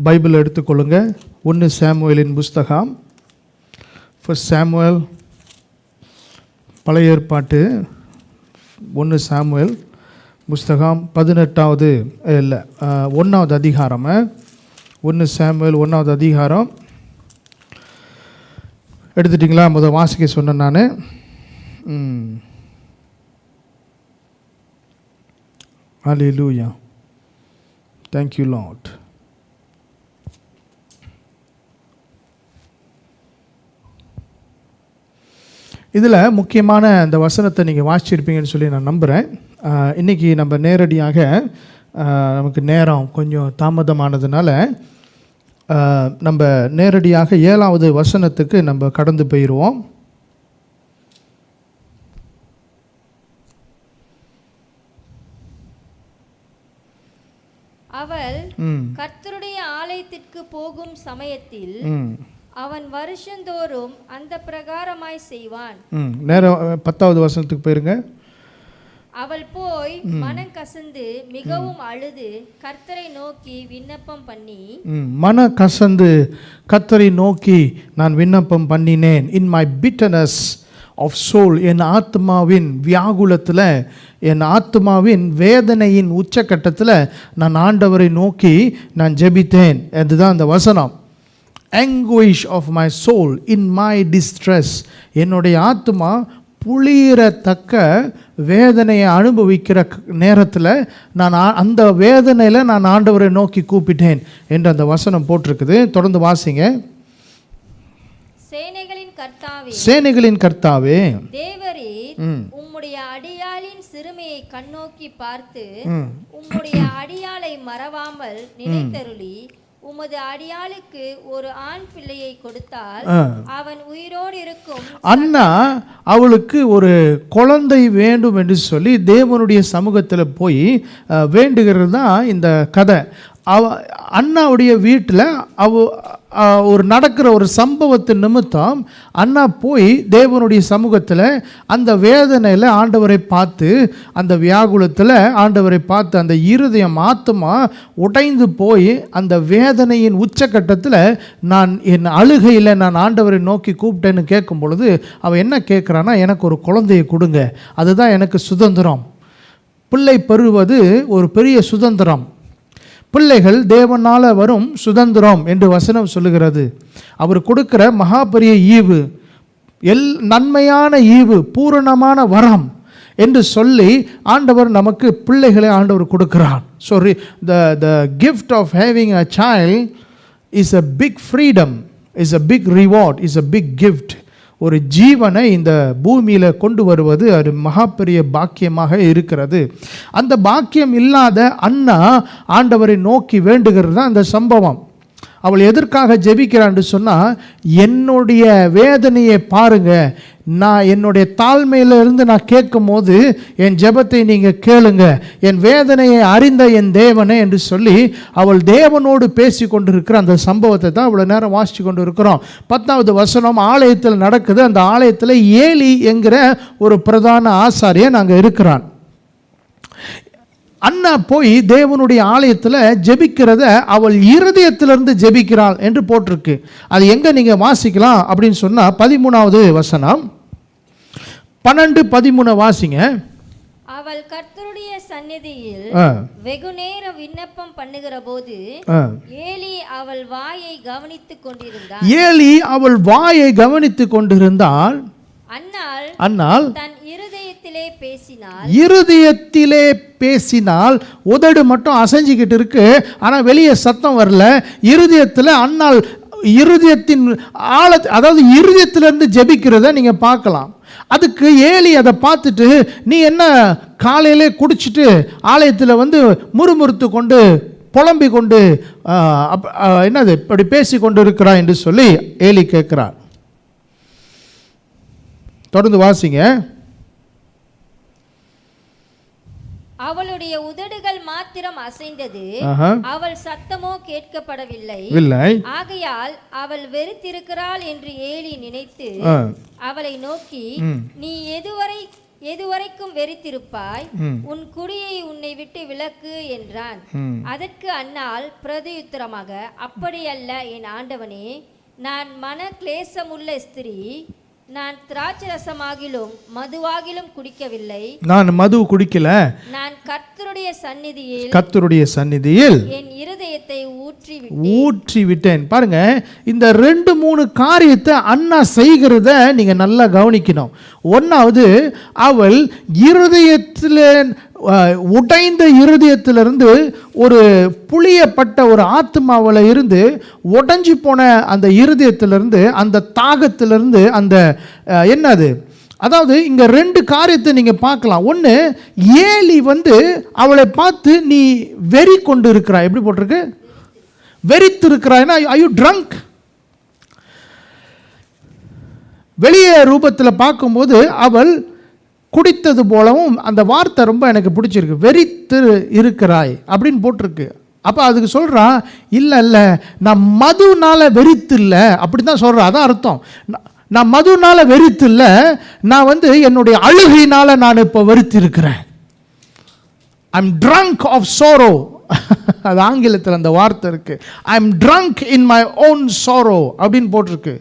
Bible எடுத்துக்கொள்ளுங்க. 1 சாமுவேலின் புஸ்தகம், 1 சாமுவேல், பழைய ஏற்பாட்டு 1 சாமுவேல் புஸ்தகம் 18வது இல்லை 1வது அதிகாரம். 1 சாமுவேல் 1வது அதிகாரம் எடுத்துட்டிங்களா? முதல் வாசிக்க சொன்னேன் நான். Hallelujah. Thank you, Lord. இதில் முக்கியமான அந்த வசனத்தை நீங்கள் வாசிச்சிருப்பீங்கன்னு சொல்லி நான் நம்புகிறேன். இன்றைக்கி நம்ம நேரடியாக நமக்கு நேரம் கொஞ்சம் தாமதமானதுனால நம்ம நேரடியாக 7வது வசனத்துக்கு நம்ம கடந்து போயிடுவோம். அவள் கர்த்தருடைய ஆலயத்திற்கு போகும் சமயத்தில் அவன் வருஷந்தோறும் அந்த பிரகாரமாய் செய்வான். நேரம் 10வது வசனத்துக்கு போயிருங்க. அவள் போய் மனம் கசந்து மிகவும் அழுது கர்த்தரை நோக்கி விண்ணப்பம் பண்ணி, மன கசந்து கர்த்தரை நோக்கி நான் விண்ணப்பம் பண்ணினேன். In my bitterness of soul, என் ஆத்மாவின் வியாகுலத்தில், என் ஆத்மாவின் வேதனையின் உச்சக்கட்டத்தில் நான் ஆண்டவரை நோக்கி நான் ஜெபித்தேன். அதுதான் அந்த வசனம். anguish of my soul in my distress, என்னுடைய ஆத்மா புளியறத்தக்க வேதனையை அனுபவிக்கிற நேரத்தில் நான் அந்த வேதனையில் நான் ஆண்டவரை நோக்கி கூப்பிட்டேன் என்று அந்த வசனம் போட்டிருக்குது. தொடர்ந்து வாசிங்க. சேனைகளின் கர்த்தாவே, தேவரீர் உம்முடைய அடியாளின் சிறுமையை கண்ணோக்கி பார்த்து உம்முடைய அடியாளை மறவாமல் நினைத்தருளி உமது அடியாளுக்கு ஒரு ஆண் பிள்ளையை கொடுத்தால் அவன் உயிரோடு இருக்கும். அண்ணா அவளுக்கு ஒரு குழந்தை வேண்டும் என்று சொல்லி தேவனுடைய சமூகத்தில் போய் வேண்டுகிறது தான் இந்த கதை. அண்ணாவுடைய வீட்டில் ஒரு நடக்கிற ஒரு சம்பவத்தின் நிமித்தம் அண்ணா போய் தேவனுடைய சமூகத்தில் அந்த வேதனையில் ஆண்டவரை பார்த்து, அந்த வியாகுலத்தில் ஆண்டவரை பார்த்து, அந்த இருதயம் ஆத்மா உடைந்து போய் அந்த வேதனையின் உச்சக்கட்டத்தில் நான் என் அழுகையில் நான் ஆண்டவரை நோக்கி கூப்பிட்டேன்னு கேட்கும் பொழுது அவன் என்ன கேட்குறான்னா, எனக்கு ஒரு குழந்தையை கொடுங்க, அதுதான் எனக்கு சுதந்திரம். பிள்ளை பெறுவது ஒரு பெரிய சுதந்திரம். பிள்ளைகள் தேவனால் வரும் சுதந்திரம் என்று வசனம் சொல்லுகிறது. அவர் கொடுக்கிற மகா பெரிய ஈவு, நன்மையான ஈவு, பூரணமான வரம் என்று சொல்லி ஆண்டவர் நமக்கு பிள்ளைகளை ஆண்டவர் கொடுக்கிறார். So the gift of having a child is a big freedom, is a big reward, is a big gift. ஒரு ஜீவனை இந்த பூமியில் கொண்டு வருவது அது மகா பெரிய பாக்கியமாக இருக்கிறது. அந்த பாக்கியம் இல்லாத அண்ணா ஆண்டவரை நோக்கி வேண்டுகிறது தான் அந்த சம்பவம். அவள் எதற்காக ஜெபிக்கிறான்னு சொன்னால், என்னுடைய வேதனையை பாருங்க, நான் என்னுடைய தாழ்மையிலிருந்து நான் கேட்கும் போது என் ஜெபத்தை நீங்கள் கேளுங்க, என் வேதனையை அறிந்த என் தேவனே என்று சொல்லி அவள் தேவனோடு பேசி கொண்டிருக்கிற அந்த சம்பவத்தை தான் அவ்வளோ நேரம் வாசித்து கொண்டு இருக்கிறோம். 10வது வசனம் ஆலயத்தில் நடக்குது. அந்த ஆலயத்தில் ஏலி என்கிற ஒரு பிரதான ஆசாரியன் அங்கே இருக்கிறான். அண்ணா போய் தேவனுடைய ஆலயத்தில் ஜெபிக்கிறத அவள் இருதயத்திலிருந்து ஜெபிக்கிறாள் என்று போட்டிருக்கு. அது எங்கே நீங்கள் வாசிக்கலாம் அப்படின்னு சொன்னால் 13வது வசனம், 12-13 வாசிங்க. அவள் கர்த்தருடைய சந்நிதியில் வெகுநேரம் விண்ணப்பம் பண்ணுகிற போது ஏலி அவள் வாயை கவனித்துக் கொண்டிருந்தாள். ஏலி அவள் வாயை கவனித்துக் கொண்டிருந்தாள். அன்னாள் தன் இருதயத்திலே பேசினால் உதடு மட்டும் அசைஞ்சிக்கிட்டு இருக்கு, ஆனால் வெளியே சத்தம் வரல. இருதயத்தில் அன்னாள் இருதயத்தின் அதாவது இருதயத்திலிருந்து ஜெபிக்கிறத நீங்கள் பார்க்கலாம். அதுக்கு ஏலி அதை பார்த்துட்டு, நீ என்ன காலையிலே குடிச்சிட்டு ஆலயத்தில் வந்து முறுமுறுத்து கொண்டு புலம்பிக் கொண்டு என்னது இப்படி பேசி கொண்டு இருக்கிறாய் என்று சொல்லி ஏலி கேட்கிறார். தொடர்ந்து வாசிங்க. அவளுடைய உதடுகள் மாத்திரம் அசைந்தது, அவள் சத்தமோ கேட்கப்படவில்லை. ஆகையால் அவள் வெறுத்திருக்கிறாள் என்று ஏலி நினைத்து அவளை நோக்கி, நீ எதுவரை எதுவரைக்கும் வெறித்திருப்பாய்? உன் குடியை உன்னை விட்டு விலக்கு என்றான். அதற்கு அன்னாள் பிரதியுத்தரமாக, அப்படியல்ல என் ஆண்டவனே, நான் மன கிளேசமுள்ள ஸ்திரீ, நான் திராட்சரசமாகிலும் மதுவாகிலும் குடிக்கவில்லை. நான் மது குடிக்கல. நான் கர்த்தருடைய சந்நிதியில் என் இருதயத்தை ஊற்றி விட்டேன். பாருங்க, இந்த 2-3 காரியத்தை அண்ணா செய்கிறத நீங்க நல்லா கவனிக்கணும். ஒன்னாவது, அவள் இருதயத்தில் உடைந்த இருதயத்திலிருந்து ஒரு புளியப்பட்ட ஒரு ஆத்மாவில் இருந்து உடைஞ்சி போன அந்த இருதயத்திலிருந்து, அந்த தாகத்திலிருந்து, அந்த என்னது, அதாவது இங்க 2 காரியத்தை நீங்க பார்க்கலாம். ஒன்று, ஏலி அவளை பார்த்து நீ வெறி கொண்டு இருக்கிறாய். எப்படி போட்டிருக்கு? வெறித்து இருக்கிறாய்னா are you drunk? வெளியே ரூபத்தில் பார்க்கும்போது அவள் குடித்தது போலவும், அந்த வார்த்தை ரொம்ப எனக்கு பிடிச்சிருக்கு, வெறித்து இருக்கிறாய் அப்படின்னு போட்டிருக்கு. அப்போ அதுக்கு சொல்கிறா, இல்லை நான் மதுனால வெறித்து இல்லை அப்படி தான் சொல்கிறா. அதான் அர்த்தம். நான் மதுனால வெறித்து இல்லை, நான் என்னுடைய அழுகையினால நான் இப்போ வெறித்து இருக்கிறேன். I am drunk of sorrow. அது ஆங்கிலத்தில் அந்த வார்த்தை இருக்கு. I am drunk in my own sorrow அப்படின்னு போட்டிருக்கு.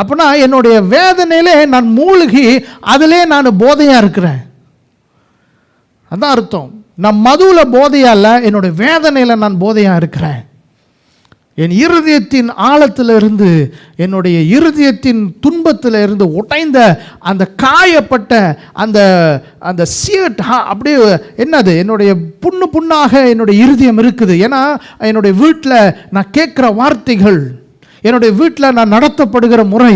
அப்படின்னா என்னுடைய வேதனையிலே நான் மூழ்கி அதிலே நான் போதையா இருக்கிறேன். அதான் அர்த்தம். நான் மதுவுல போதையா இல்லை, என்னுடைய வேதனையில நான் போதையா இருக்கிறேன். என் இருதயத்தின் ஆழத்தில் இருந்து, என்னுடைய இருதயத்தின் துன்பத்தில் இருந்து உடைந்த அந்த காயப்பட்ட அந்த அந்த சியட் அப்படியே என்னது, என்னுடைய புண்ணாக என்னுடைய இருதயம் இருக்குது. ஏன்னா என்னுடைய வீட்டில் நான் கேட்குற வார்த்தைகள், என்னுடைய வீட்டில் நான் நடத்தப்படுகிற முறை,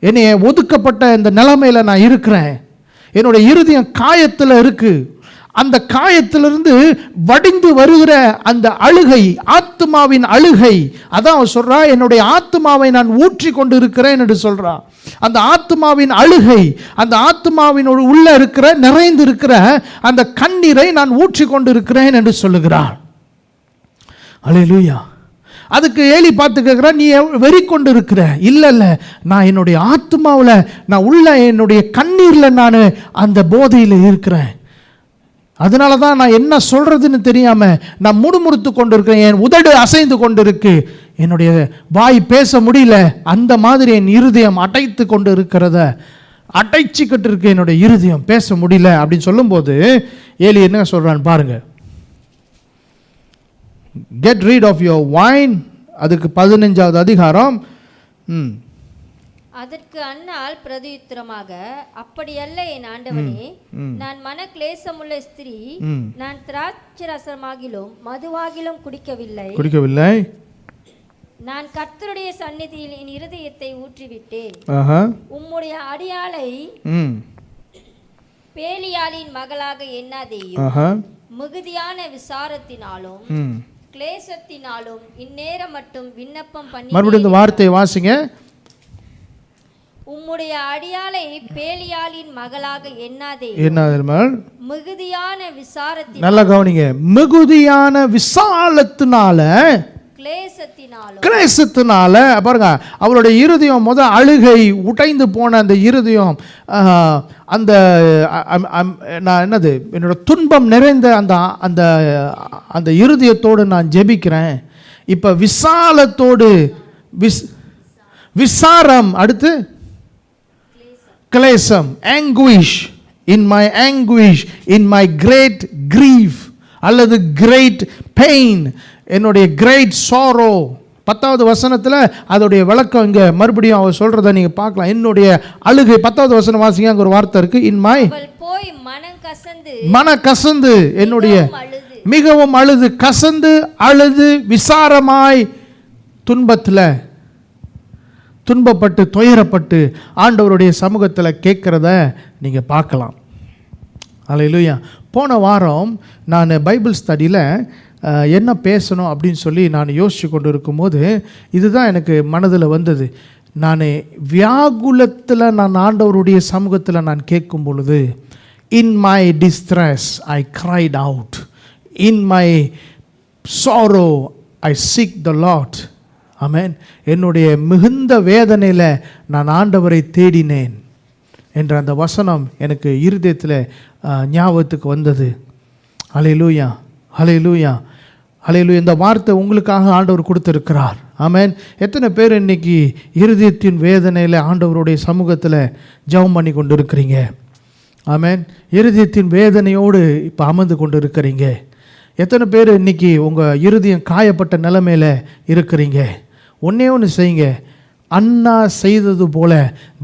என்னைய ஒதுக்கப்பட்ட இந்த நிலைமையில் நான் இருக்கிறேன். என்னுடைய இருதயம் காயத்தில் இருக்கு. அந்த காயத்திலிருந்து வடிந்து வருகிற அந்த அழுகை, ஆத்மாவின் அழுகை. அதான் அவன் சொல்றா, என்னுடைய ஆத்மாவை நான் ஊற்றி கொண்டு இருக்கிறேன் என்று சொல்றா. அந்த ஆத்மாவின் அழுகை, அந்த ஆத்மாவினோடு உள்ள இருக்கிற நிறைந்து இருக்கிற அந்த கண்ணீரை நான் ஊற்றி கொண்டு இருக்கிறேன் என்று சொல்லுகிறார். அல்லேலூயா. அதுக்கு ஏலி பார்த்து கேட்குறா, நீ வெறி கொண்டு இருக்கிற? இல்லை, நான் என்னுடைய ஆத்மாவில், நான் உள்ள என்னுடைய கண்ணீரில் நான் அந்த போதையில் இருக்கிறேன். அதனால தான் நான் என்ன சொல்றதுன்னு தெரியாம நான் முணுமுணுத்து கொண்டு இருக்கிறேன். என் உதடு அசைந்து கொண்டு இருக்கு, என்னுடைய வாய் பேச முடியல. அந்த மாதிரி என் இருதயம் அடைத்து கொண்டு இருக்கிறத, அடைச்சிக்கிட்டு இருக்கு என்னுடைய இருதயம், பேச முடியல அப்படின்னு சொல்லும்போது ஏலி என்ன சொல்றான்னு பாருங்க. Get rid of your wine. அதுக்கு 15வது அதிகாரம். அதற்கு அன்னாள் பிரதியுத்தரமாக, அப்படியல்ல என் ஆண்டவனே, நான் மன கிளேசமுள்ள ஸ்திரீ, நான் திராட்சரசமாகிலும் மதுவாகிலும் குடிக்கவில்லை. நான் கர்த்தருடைய சந்நிதியில் என் இருதயத்தை ஊற்றிவிட்டேன். உம்முடைய அடியாளை பேலியாளின் மகளாக எண்ணாதேயும். மிகுதியான விசாரத்தினாலும் கிளேசத்தினாலும் இந்நேரம் மட்டும் விண்ணப்பம் பண்ணி. மறுபடியும் இந்த வார்த்தையை வாசிங்க. உம்முடைய அடியாளை பேலியாளின் மகளாக எண்ணாதே. மிகுதியான விசாரத்தினால, நல்லா கவனிங்க, மிகுதியான விசாலத்தினால, கிளேசத்தினால பாருங்க, அவளுடைய இருதயம் அழுகை உடைந்து போன அந்த இருதயம், அந்த நான் என்னது, என்னோட துன்பம் நிறைந்த அந்த அந்த அந்த இருதயத்தோடு நான் ஜெபிக்கிறேன். இப்ப விசாலத்தோடு, விசாரம், அடுத்து கிளேசம், anguish, in my anguish, in my great grief, அல்லது great pain, என்னுடைய great sorrow. 10வது வசனத்தில் அதோடைய விளக்கம் இங்க மறுபடியும் அவர் சொல்றதை நீங்க பார்க்கலாம். என்னுடைய அழுகை, 10வது வசனம் வாசிங்க, அங்க ஒரு வார்த்தை இருக்கு, in my, மன கசந்து, என்னுடைய மிகவும் அழுது, கசந்து அழுது விசாரமாய் துன்பத்தில் துன்பப்பட்டு துயரப்பட்டு ஆண்டவருடைய சமூகத்தில் கேட்குறத நீங்கள் பார்க்கலாம். அல்லேலூயா. போன வாரம் நான் பைபிள் ஸ்டடியில் என்ன பேசணும் அப்படின்னு சொல்லி நான் யோசித்து கொண்டு இருக்கும்போது இதுதான் எனக்கு மனதில் வந்தது. நான் வியாகுலத்தில் நான் ஆண்டவருடைய சமூகத்தில் நான் கேட்கும் பொழுது, in my distress I cried out, in my sorrow I seek the Lord. Amen. என்னுடைய மிகுந்த வேதனையில் நான் ஆண்டவரை தேடினேன். என்ற அந்த வசனம் எனக்கு இருதயத்தில் ஞாபகத்துக்கு வந்தது. ஹல்லேலூயா, ஹல்லேலூயா, ஹல்லேலூயா. இந்த வார்த்தை உங்களுக்காக ஆண்டவர் கொடுத்துருக்கிறார். ஆமென். எத்தனை பேர் இன்னைக்கு இருதயத்தின் வேதனையில் ஆண்டவருடைய சமூகத்தில் ஜெபம் பண்ணி கொண்டு இருக்கிறீங்க? ஆமென். இருதயத்தின் வேதனையோடு இப்போ அமர்ந்து கொண்டு இருக்கிறீங்க. எத்தனை பேர் இன்னைக்கு உங்கள் இருதயம் காயப்பட்ட நிலைமையில் இருக்கிறீங்க? ஒன்றே ஒன்று செய்யுங்க. அண்ணா செய்தது போல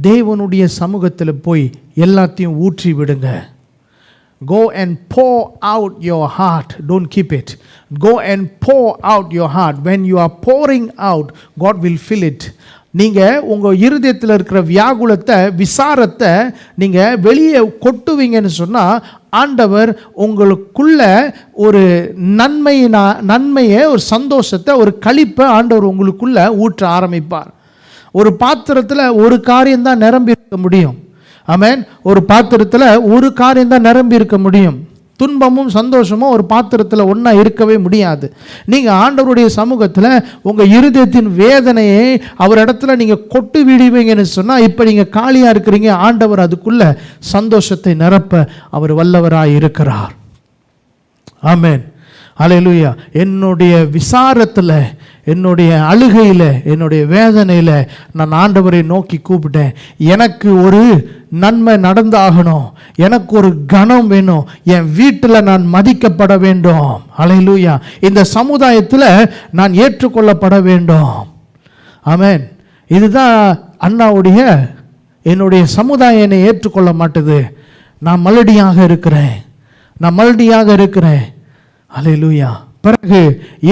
தேவனுடைய சமூகத்தில் போய் எல்லாத்தையும் ஊற்றி விடுங்க. Go and pour out your heart. Don't keep it. Go and pour out your heart. When you are pouring out, God will fill it. நீங்கள் உங்கள் இருதயத்தில் இருக்கிற வியாகுலத்தை, விசாரத்தை நீங்கள் வெளியே கொட்டுவீங்கன்னு சொன்னால் ஆண்டவர் உங்களுக்குள்ள ஒரு நன்மையை, ஒரு சந்தோஷத்தை, ஒரு களிப்பை ஆண்டவர் உங்களுக்குள்ள ஊற்ற ஆரம்பிப்பார். ஒரு பாத்திரத்தில் ஒரு காரியம்தான் நிரம்பி இருக்க முடியும். ஆமென். ஒரு பாத்திரத்தில் ஒரு காரியம் தான் நிரம்பி இருக்க முடியும். துன்பமும் சந்தோஷமும் ஒரு பாத்திரத்தில் ஒன்றா இருக்கவே முடியாது. நீங்கள் ஆண்டவருடைய சமூகத்தில் உங்கள் இருதயத்தின் வேதனையை அவர் இடத்துல நீங்கள் கொட்டு விடுவீங்கன்னு சொன்னால் இப்போ நீங்கள் காலியாக இருக்கிறீங்க. ஆண்டவர் அதுக்குள்ள சந்தோஷத்தை நிரப்ப அவர் வல்லவராய் இருக்கிறார். ஆமென். ஹல்லேலூயா. என்னுடைய விசாரத்தில், என்னுடைய அழுகையில், என்னுடைய வேதனையில் நான் ஆண்டவரை நோக்கி கூப்பிட்டேன். எனக்கு ஒரு நன்மை நடந்தாகணும், எனக்கு ஒரு கனம் வேணும், என் வீட்டில் நான் மதிக்கப்பட வேண்டும். ஹல்லேலூயா. இந்த சமுதாயத்தில் நான் ஏற்றுக்கொள்ளப்பட வேண்டும். ஆமென். இதுதான் அண்ணாவுடைய, என்னுடைய சமுதாயம் என்னை ஏற்றுக்கொள்ள மாட்டுது, நான் மலடியாக இருக்கிறேன். ஹல்லேலூயா. பிறகு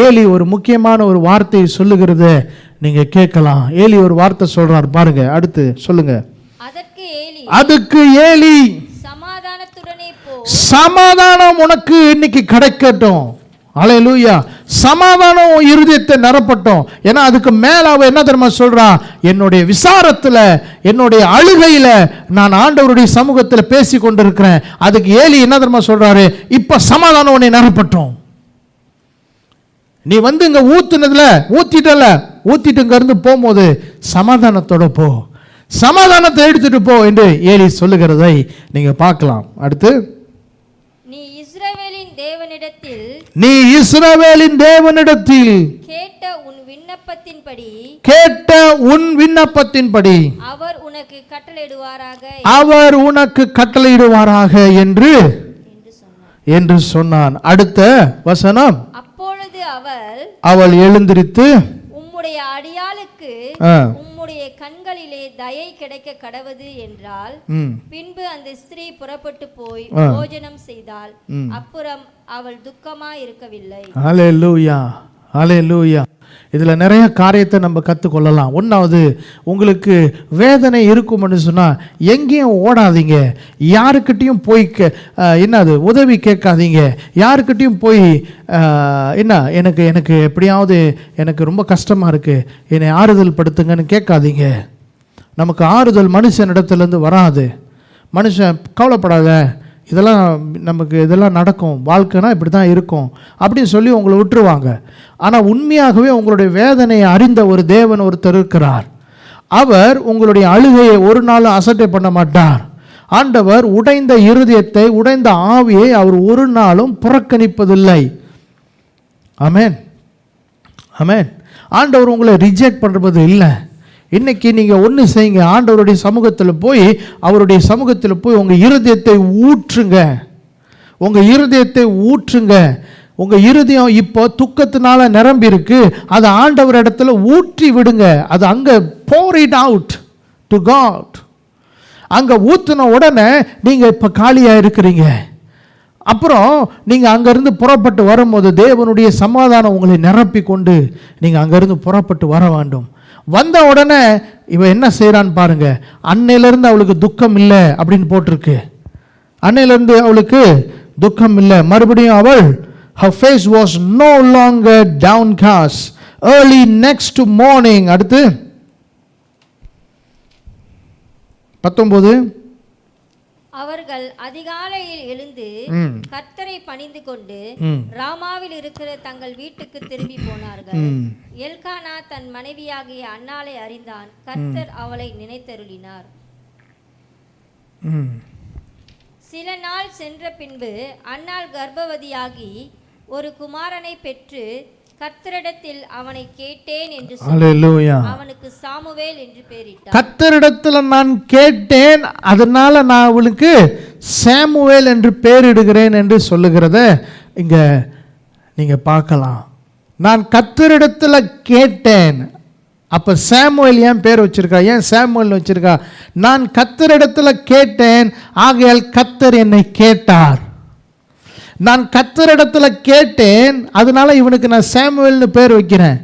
ஏலி ஒரு முக்கியமான ஒரு வார்த்தையை சொல்லுகிறத நீங்க கேட்கலாம். ஏலி ஒரு வார்த்தை சொல்றார் பாருங்க. அடுத்து சொல்லுங்க. அதுக்கு ஏலி சமாதானம் உனக்கு இன்னைக்கு கிடைக்கட்டும். ஹல்லேலூயா. சமாதானம் இருதயத்தை நிரப்பட்டும். ஏன்னா அதுக்கு மேல அவ என்ன தெரியுமா சொல்றா? என்னுடைய விசாரத்துல, என்னுடைய அழுகையில நான் ஆண்டவருடைய சமூகத்தில் பேசி கொண்டிருக்கிறேன். அதுக்கு ஏலி என்ன தெரியுமா சொல்றாரு? இப்ப சமாதானம் உன்னை நிரப்பட்டும். நீ வந்து இங்க ஊத்திட்டு இங்க இருந்து போகும்போது சமாதானத்தோட போ, சமாதானத்தை எடுத்துட்டு போ என்று ஏலி சொல்லுகிறதை நீங்க பார்க்கலாம். அடுத்து, நீ இஸ்ரவேலின் தேவனிடத்தில் கேட்ட உன் விண்ணப்பத்தின்படி அவர் உனக்கு கட்டளையிடுவாராக என்று சொன்னான். அடுத்த வசனம், அப்பொழுது அவள் எழுந்திருத்து உம்முடைய அடியாளுக்கு உம்முடைய கண்களிலே தயை கிடைக்க கடவது என்றால், பின்பு அந்த ஸ்திரீ புறப்பட்டு போய் போஜனம் செய்தாள். அப்புறம் அவள் துக்கமாய் இருக்கவில்லை. ஹல்லேலூயா, ஹல்லேலூயா. இதுல நிறைய காரியத்தை நம்ம கற்றுக்கொள்ளலாம். ஒன்றாவது, உங்களுக்கு வேதனை இருக்கும்னு சொன்னால் எங்கேயும் ஓடாதீங்க, யாருக்கிட்டையும் போய் என்னது உதவி கேட்காதீங்க, யாருக்கிட்டையும் போய் எனக்கு எப்படியாவது எனக்கு ரொம்ப கஷ்டமாக இருக்குது, என்னை ஆறுதல் படுத்துங்கன்னு கேட்காதீங்க. நமக்கு ஆறுதல் மனுஷனிடத்துலேருந்து வராது. மனுஷன் கவலைப்படாத, இதெல்லாம் நடக்கும், வாழ்க்கைனா இப்படி தான் இருக்கும் அப்படின்னு சொல்லி உங்களை விட்டுருவாங்க. ஆனால் உண்மையாகவே உங்களுடைய வேதனையை அறிந்த ஒரு தேவன் ஒருத்தர் இருக்கிறார். அவர் உங்களுடைய அழுகையை ஒரு நாளும் அசட்டை பண்ண மாட்டார். ஆண்டவர் உடைந்த இருதயத்தை, உடைந்த ஆவியை அவர் ஒரு நாளும் புறக்கணிப்பதில்லை. ஆமென், ஆமென். ஆண்டவர் உங்களை ரிஜெக்ட் பண்ணுறது இல்லை. இன்னைக்கு நீங்கள் ஒன்று செய்யுங்க, ஆண்டவருடைய சமூகத்தில் போய், அவருடைய சமூகத்தில் போய் உங்கள் இருதயத்தை ஊற்றுங்க. உங்கள் இருதயம் இப்போ துக்கத்தினால நிரம்பி இருக்கு, அதை ஆண்டவர் இடத்துல ஊற்றி விடுங்க. அது அங்கே pour it out to God. அங்கே ஊற்றின உடனே நீங்கள் இப்போ காலியாக இருக்கிறீங்க. அப்புறம் நீங்கள் அங்கேருந்து புறப்பட்டு வரும்போது தேவனுடைய சமாதானம் உங்களை நிரப்பி கொண்டு நீங்கள் அங்கேருந்து புறப்பட்டு வர வேண்டும். வந்த உடனே இவன் என்ன செய்கிறான்னு பாருங்க. அன்னையிலேருந்து அவளுக்கு துக்கம் இல்லை அப்படின்னு போட்டிருக்கு. அன்னையிலேருந்து அவளுக்கு துக்கம் இல்லை. மறுபடியும் அவள், her face was no longer downcast. Early next morning. அடுத்து 19, அவர்கள் அதிகாலையில் எழுந்து கர்த்தரை பணிந்து கொண்டு ராமாவில் இருக்கிற தங்கள் வீட்டுக்கு திரும்பி போனார்கள். எல்கானா தன் மனைவியாகிய அன்னாளை அறிந்தான். கர்த்தர் அவளை நினைத்தருளினார். சில நாள் சென்ற பின்பு அன்னாள் கர்ப்பவதியாகி ஒரு குமாரனை பெற்று கர்த்தரிடத்தில் அவனை கேட்டேன் என்று அல்லேலூயா. அவனுக்கு சாமுவேல் என்று பெயரிட்டார். கர்த்தரிடத்தில் நான் கேட்டேன், அதனால நான் அவளுக்கு சாமுவேல் என்று பெயரிடுகிறேன் என்று சொல்லுகிறத இங்க நீங்க பார்க்கலாம். நான் கர்த்தரிடத்தில் கேட்டேன். அப்ப சாமுவேல் ஏன் பேர் வச்சிருக்கா? ஏன் சாமுவேல் வச்சிருக்கா? நான் கர்த்தரிடத்தில் கேட்டேன், ஆகையால் கர்த்தர் என்னை கேட்டார். நான் கர்த்தரிடத்தில் கேட்டேன், அதனால இவனுக்கு நான் சாமுவேல்னு பேர் வைக்கிறேன்.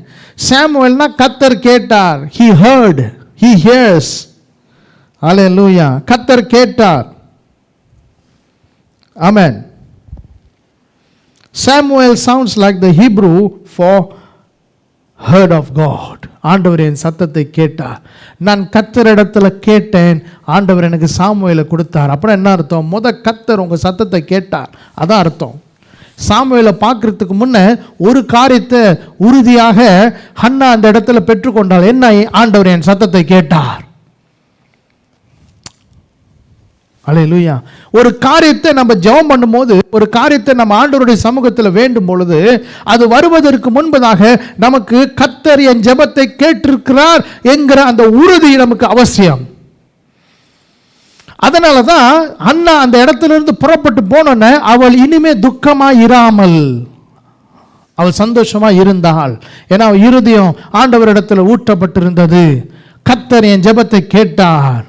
சாமுவேல்னா கர்த்தர் கேட்டார். he heard, he hears. அல்லேலூயா. கர்த்தர் கேட்டார். ஆமென். Samuel sounds like the Hebrew for heard of God. ஆண்டவர் என் சத்தத்தை கேட்டார். நான் கர்த்தரிடத்தில் கேட்டேன், ஆண்டவர் எனக்கு சாமுவேலை கொடுத்தார். அப்புறம் என்ன அர்த்தம்? கர்த்தர் உங்க சத்தத்தை கேட்டார், அதான் அர்த்தம். சாமுவேலை பார்க்கறதுக்கு முன்ன ஒரு காரியத்தை உறுதியாக ஹன்னா அந்த இடத்துல பெற்றுக்கொண்டாள். என்ன? ஆண்டவர் என் சத்தத்தை கேட்டார். அல்லேலூயா. ஒரு காரியத்தை நம்ம ஜெபம் பண்ணும்போது, ஒரு காரியத்தை நம்ம ஆண்டவருடைய சமூகத்தில் வேண்டும் பொழுது, அது வருவதற்கு முன்பதாக நமக்கு கர்த்தர் என் ஜெபத்தை கேட்டிருக்கிறார் என்கிற அந்த உறுதி நமக்கு அவசியம். அதனால தான் அண்ணா அந்த இடத்திலிருந்து புறப்பட்டு போனோன்னே அவள் இனிமே துக்கமா இராமல் அவள் சந்தோஷமா இருந்தாள். ஏன்னா அவள் இருதயம் ஆண்டவரிடத்தில் ஊற்றப்பட்டிருந்தது. கர்த்தர் என் ஜெபத்தை கேட்டார்.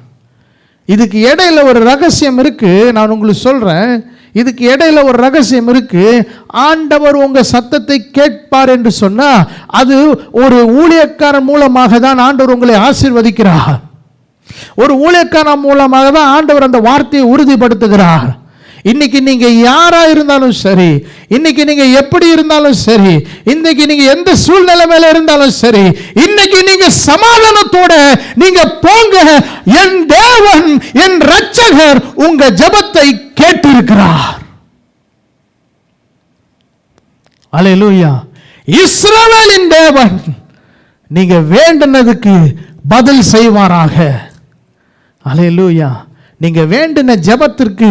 இதுக்கு இடையில ஒரு ரகசியம் இருக்கு, நான் உங்களுக்கு சொல்றேன். இதுக்கு இடையில ஒரு ரகசியம் இருக்கு. ஆண்டவர் உங்க சத்தத்தை கேட்பார் என்று சொன்னா அது ஒரு ஊழியக்காரன் மூலமாக தான் ஆண்டவர் உங்களை ஆசீர்வதிக்கிறார். ஒரு ஊழியக்காரன் மூலமாக தான் ஆண்டவர் அந்த வார்த்தையை உறுதிப்படுத்துகிறார். இன்னைக்கு நீங்க யாரா இருந்தாலும் சரி, இன்னைக்கு நீங்க எப்படி இருந்தாலும் சரி, இன்னைக்கு நீங்க எந்த சூழ்நிலைமையில இருந்தாலும் சரி, இன்னைக்கு நீங்க சமாதானத்தோட நீங்க போங்க. என் தேவன், என் இரட்சகர் உங்க ஜெபத்தை கேட்டிருக்கிறார். அல்லேலூயா. இஸ்ரவேலின் தேவன் நீங்க வேண்டினதுக்கு பதில் செய்வாராக. அல்லேலூயா. நீங்க வேண்டின ஜெபத்திற்கு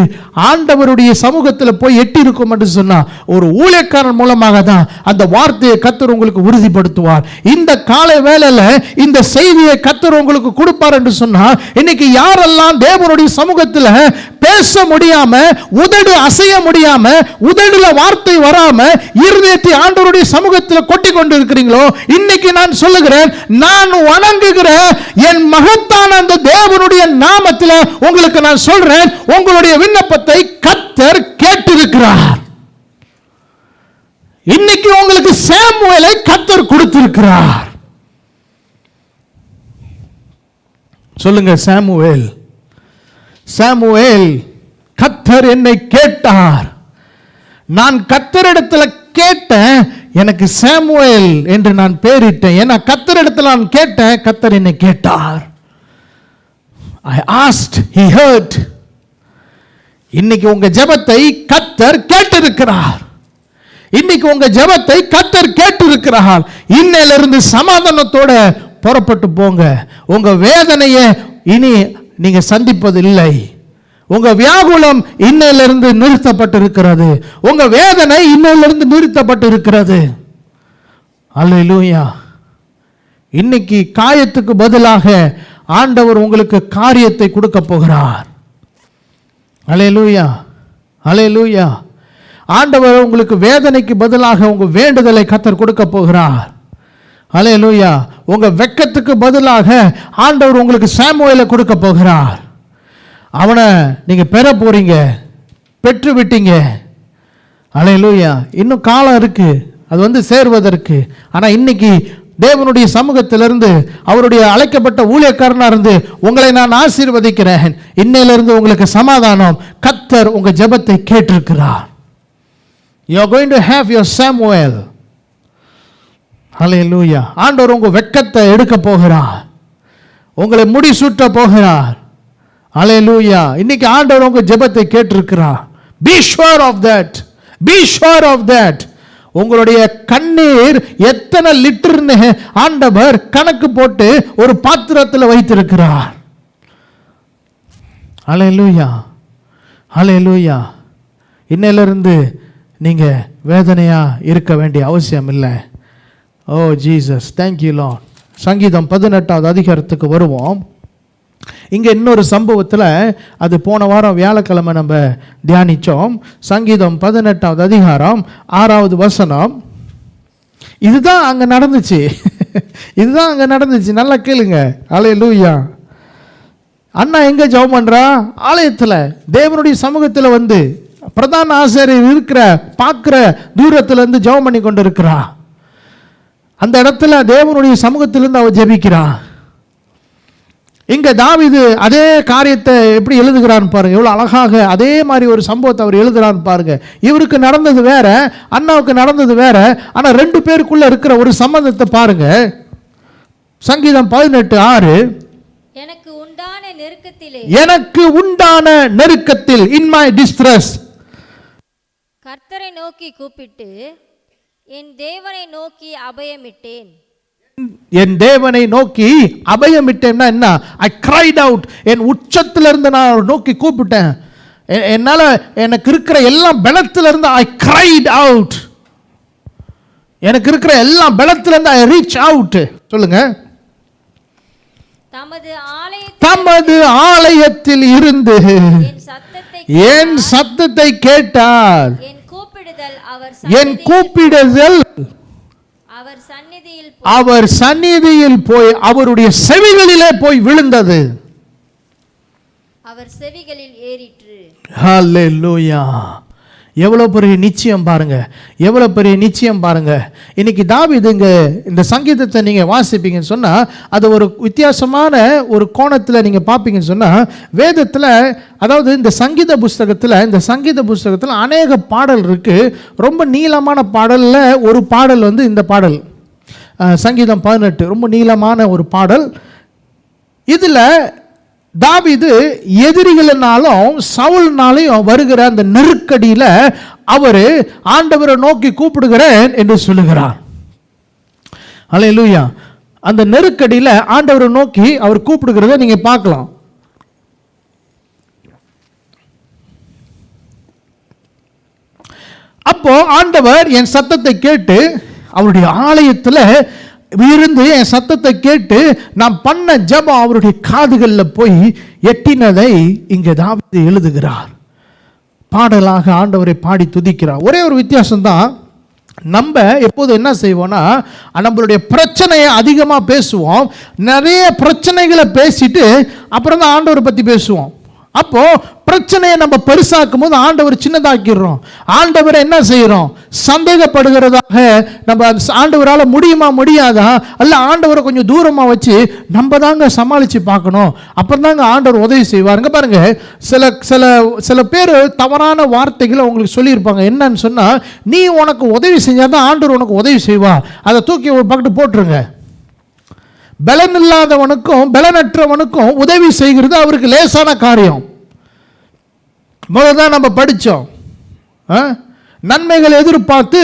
ஆண்டவருடைய சமூகத்தில் போய் எட்டி இருக்கும் என்று சொன்னா ஒரு ஊழியக்காரன் மூலமாக தான் அந்த வார்த்தையை கர்த்தர் உங்களுக்கு உறுதிப்படுத்துவார். இந்த காலை வேளையில இந்த செய்தியை கர்த்தர் உங்களுக்கு கொடுப்பார் என்று சொன்னா, இன்னைக்கு யாரெல்லாம் தேவனுடைய சமூகத்தில் பேச முடியாம, உதடு அசைய முடியாம, உதடுல வார்த்தை வராம இருதயத்தை ஆண்டவருடைய சமூகத்தில் கொட்டி கொண்டு இருக்கிறீங்களோ, இன்னைக்கு நான் சொல்லுகிறேன், நான் வணங்குகிற என் மகத்தான அந்த தேவனுடைய நாமத்தில் உங்களுக்கு நான் சொல்றேன், உங்களுடைய விண்ணப்பத்தை கர்த்தர் கேட்டிருக்கிறார். இன்னைக்கு உங்களுக்கு சாமுவேலை கர்த்தர் கொடுத்திருக்கிறார். சொல்லுங்க, சாமுவேல். சாமுவேல், கர்த்தர் என்னை கேட்டார். நான் கர்த்தரிடத்தில் கேட்டேன், எனக்கு சாமுவேல் என்று நான் பெயரிட்டேன். ஏன்னா கர்த்தரிடத்தில் நான் கேட்டேன், கர்த்தர் என்னை கேட்டார். I asked, he heard. இன்னைக்கு உங்க ஜெபத்தை கர்த்தர் கேட்டிருக்கிறார். இன்னைக்கு உங்க ஜெபத்தை கர்த்தர் கேட்டிருக்கிறார். இன்னையிலிருந்து சமாதானத்தோட புறப்பட்டு போங்க. உங்க வேதனையை இனி நீங்க சந்திப்பதில்லை. உங்க வியாகுலம் இன்னையிலிருந்து நிறுத்தப்பட்டிருக்கிறது. உங்க வேதனை இன்னையிலிருந்து நிறுத்தப்பட்டிருக்கிறது. அல்லேலூயா. இன்னைக்கு காயத்துக்கு பதிலாக ஆண்டவர் உங்களுக்கு காரியத்தை கொடுக்க போகிறார். அல்லேலூயா. அல்லேலூயா. ஆண்டவர் உங்களுக்கு வேதனைக்கு பதிலாக உங்க வேண்டுதலை கர்த்தர் கொடுக்க போகிறார். அல்லேலூயா. உங்க வெட்கத்துக்கு பதிலாக ஆண்டவர் உங்களுக்கு சாமுவேலை கொடுக்க போகிறார். அவனை நீங்க பெற போறீங்க, பெற்று விட்டீங்க. அல்லேலூயா. இன்னும் காலம் இருக்கு அது சேர்வதற்கு. ஆனா இன்னைக்கு தேவனுடைய சமூகத்திலிருந்து, அவருடைய அழைக்கப்பட்ட ஊழியக்காரனா இருந்து உங்களை நான் ஆசீர்வதிக்கிறேன். இன்னையிலிருந்து உங்களுக்கு சமாதானம். கர்த்தர் உங்க ஜெபத்தை கேட்டிருக்கிறார். You are going to have your Samuel. Hallelujah. ஆண்டவர் உங்க வெட்கத்தை எடுக்க போகிறார். உங்களை முடிசூட்ட போகிறார். Hallelujah. இன்னைக்கு ஆண்டவர் உங்க ஜெபத்தை கேட்டிருக்கிறார். Be sure of that. Be sure of that. உங்களுடைய கண்ணீர் எத்தனை லிட்டர்னு ஆண்டவர் கணக்கு போட்டு ஒரு பாத்திரத்தில் வைத்திருக்கிறார். ஹல்லேலூயா, ஹல்லேலூயா. இன்னையிலிருந்து நீங்கள் வேதனையாக இருக்க வேண்டிய அவசியம் இல்லை. ஓ ஜீசஸ், தேங்க்யூ லார்ட். சங்கீதம் 18வது அதிகாரத்துக்கு வருவோம். இங்கே இன்னொரு சம்பவத்தில், அது போன வாரம் வியாழக்கிழமை நம்ம தியானித்தோம். சங்கீதம் 18வது அதிகாரம் 6வது வசனம். இதுதான் அங்கே நடந்துச்சு. இதுதான் அங்கே நடந்துச்சு. நல்லா கேளுங்க. ஹல்லேலூயா. அண்ணா எங்கே ஜெபம் பண்ணுறா? ஆலயத்தில் தேவனுடைய சமூகத்தில் வந்து பிரதான ஆசாரியர் இருக்கிற பார்க்குற தூரத்துலேருந்து ஜெபம் பண்ணி கொண்டு இருக்கிறா. அந்த இடத்துல தேவனுடைய சமூகத்திலிருந்து அவள் ஜெபிக்கிறா. இங்கே தாவீது அதே காரியத்தை எப்படி எழுதுகிறான்னு பாருங்க. எவ்வளோ அழகாக அதே மாதிரி ஒரு சம்பவத்தை அவர் எழுதுகிறான்னு பாருங்க. இவருக்கு நடந்தது வேற, அண்ணாவுக்கு நடந்தது வேற. ஆனால் 2 பேருக்குள்ள இருக்கிற ஒரு சம்பந்தத்தை பாருங்க. சங்கீதம் 18:6. எனக்கு உண்டான நெருக்கத்திலே, எனக்கு உண்டான நெருக்கத்தில், இன் மை டிஸ்ட்ரெஸ், கர்த்தரை நோக்கி கூப்பிட்டு என் தேவனை நோக்கி அபயமிட்டேன். என் தேவனை நோக்கி அபயமிட்டேன்னா என்ன? ஐ கிரைட் அவுட். என் உச்சத்திலிருந்து நான் நோக்கி கூப்பிட்டேன். என்னால் எனக்கு இருக்கிற எல்லா பலத்திலிருந்து ஐ கிரைட் அவுட். எனக்கு இருக்கிற எல்லா பலத்திலிருந்து ஐ ரீச் அவுட். சொல்லுங்க. தமது ஆலயத்தில் இருந்து என் சத்தத்தை கேட்டார். என் கூப்பிடுதல் அவர் சந்நிதியில் போய் அவருடைய செவிகளிலே போய் விழுந்தது. அவர் செவிகளில் ஏறிற்று. ஹல்லேலூயா. எவ்வளோ பெரிய நிச்சயம் பாருங்க, எவ்வளோ பெரிய நிச்சயம் பாருங்க. இன்னைக்கு தாவீது இந்த சங்கீதத்தை நீங்கள் வாசிப்பீங்கன்னு சொன்னால், அது ஒரு வித்தியாசமான ஒரு கோணத்தில் நீங்கள் பார்ப்பீங்கன்னு சொன்னால், வேதத்தில், அதாவது இந்த சங்கீத புஸ்தகத்தில் அநேக பாடல் இருக்குது. ரொம்ப நீளமான பாடலில் ஒரு பாடல் வந்து இந்த பாடல், சங்கீதம் 18, ரொம்ப நீளமான ஒரு பாடல். இதில் தாவீது எதிரிகளினாலும் சவுல்னாலையும் வருகிற அந்த நெருக்கடியில் அவர் ஆண்டவரை நோக்கி கூப்பிடுகிறேன் என்று சொல்லுகிறார். ஹல்லேலூயா. அந்த நெருக்கடியில் ஆண்டவரை நோக்கி அவர் கூப்பிடுகிறத நீங்க பார்க்கலாம். அப்போ ஆண்டவர் என் சத்தத்தை கேட்டு அவருடைய ஆலயத்தில் இருந்து என் சத்தத்தை கேட்டு நான் பண்ண ஜெபம் அவருடைய காதுகளில் போய் எட்டினதை இங்கே தாவீது எழுதுகிறார். பாடலாக ஆண்டவரை பாடி துதிக்கிறார். ஒரே ஒரு வித்தியாசம்தான், நம்ம எப்போது என்ன செய்வோம்னா, நம்மளுடைய பிரச்சனையை அதிகமாக பேசுவோம். நிறைய பிரச்சனைகளை பேசிட்டு அப்புறம் தான் ஆண்டவரை பற்றி பேசுவோம். அப்போ பிரச்சனையை நம்ம பெருசாக்கும் போது ஆண்டவர் சின்னதாக்கிடுறோம். ஆண்டவரை என்ன செய்யறோம்? சந்தேகப்படுகிறதாக. நம்ம ஆண்டவரால் முடியுமா முடியாதா, அல்ல ஆண்டவரை கொஞ்சம் தூரமாக வச்சு நம்ம தாங்க சமாளித்து பார்க்கணும். அப்புறம் தாங்க ஆண்டவர் உதவி செய்வாருங்க. பாருங்க, சில பேர் தவறான வார்த்தைகளை உங்களுக்கு சொல்லியிருப்பாங்க. என்னன்னு சொன்னால், நீ உனக்கு உதவி செஞ்சாதான் ஆண்டவர் உனக்கு உதவி செய்வா, அதை தூக்கி ஒரு பக்கத்து போட்டுருங்க. பலன் இல்லாதவனுக்கும் பலனற்றவனுக்கும் உதவி செய்கிறது அவருக்கு லேசான காரியம். முதல்தான் நம்ம படித்தோம், நன்மைகள் எதிர்பார்த்து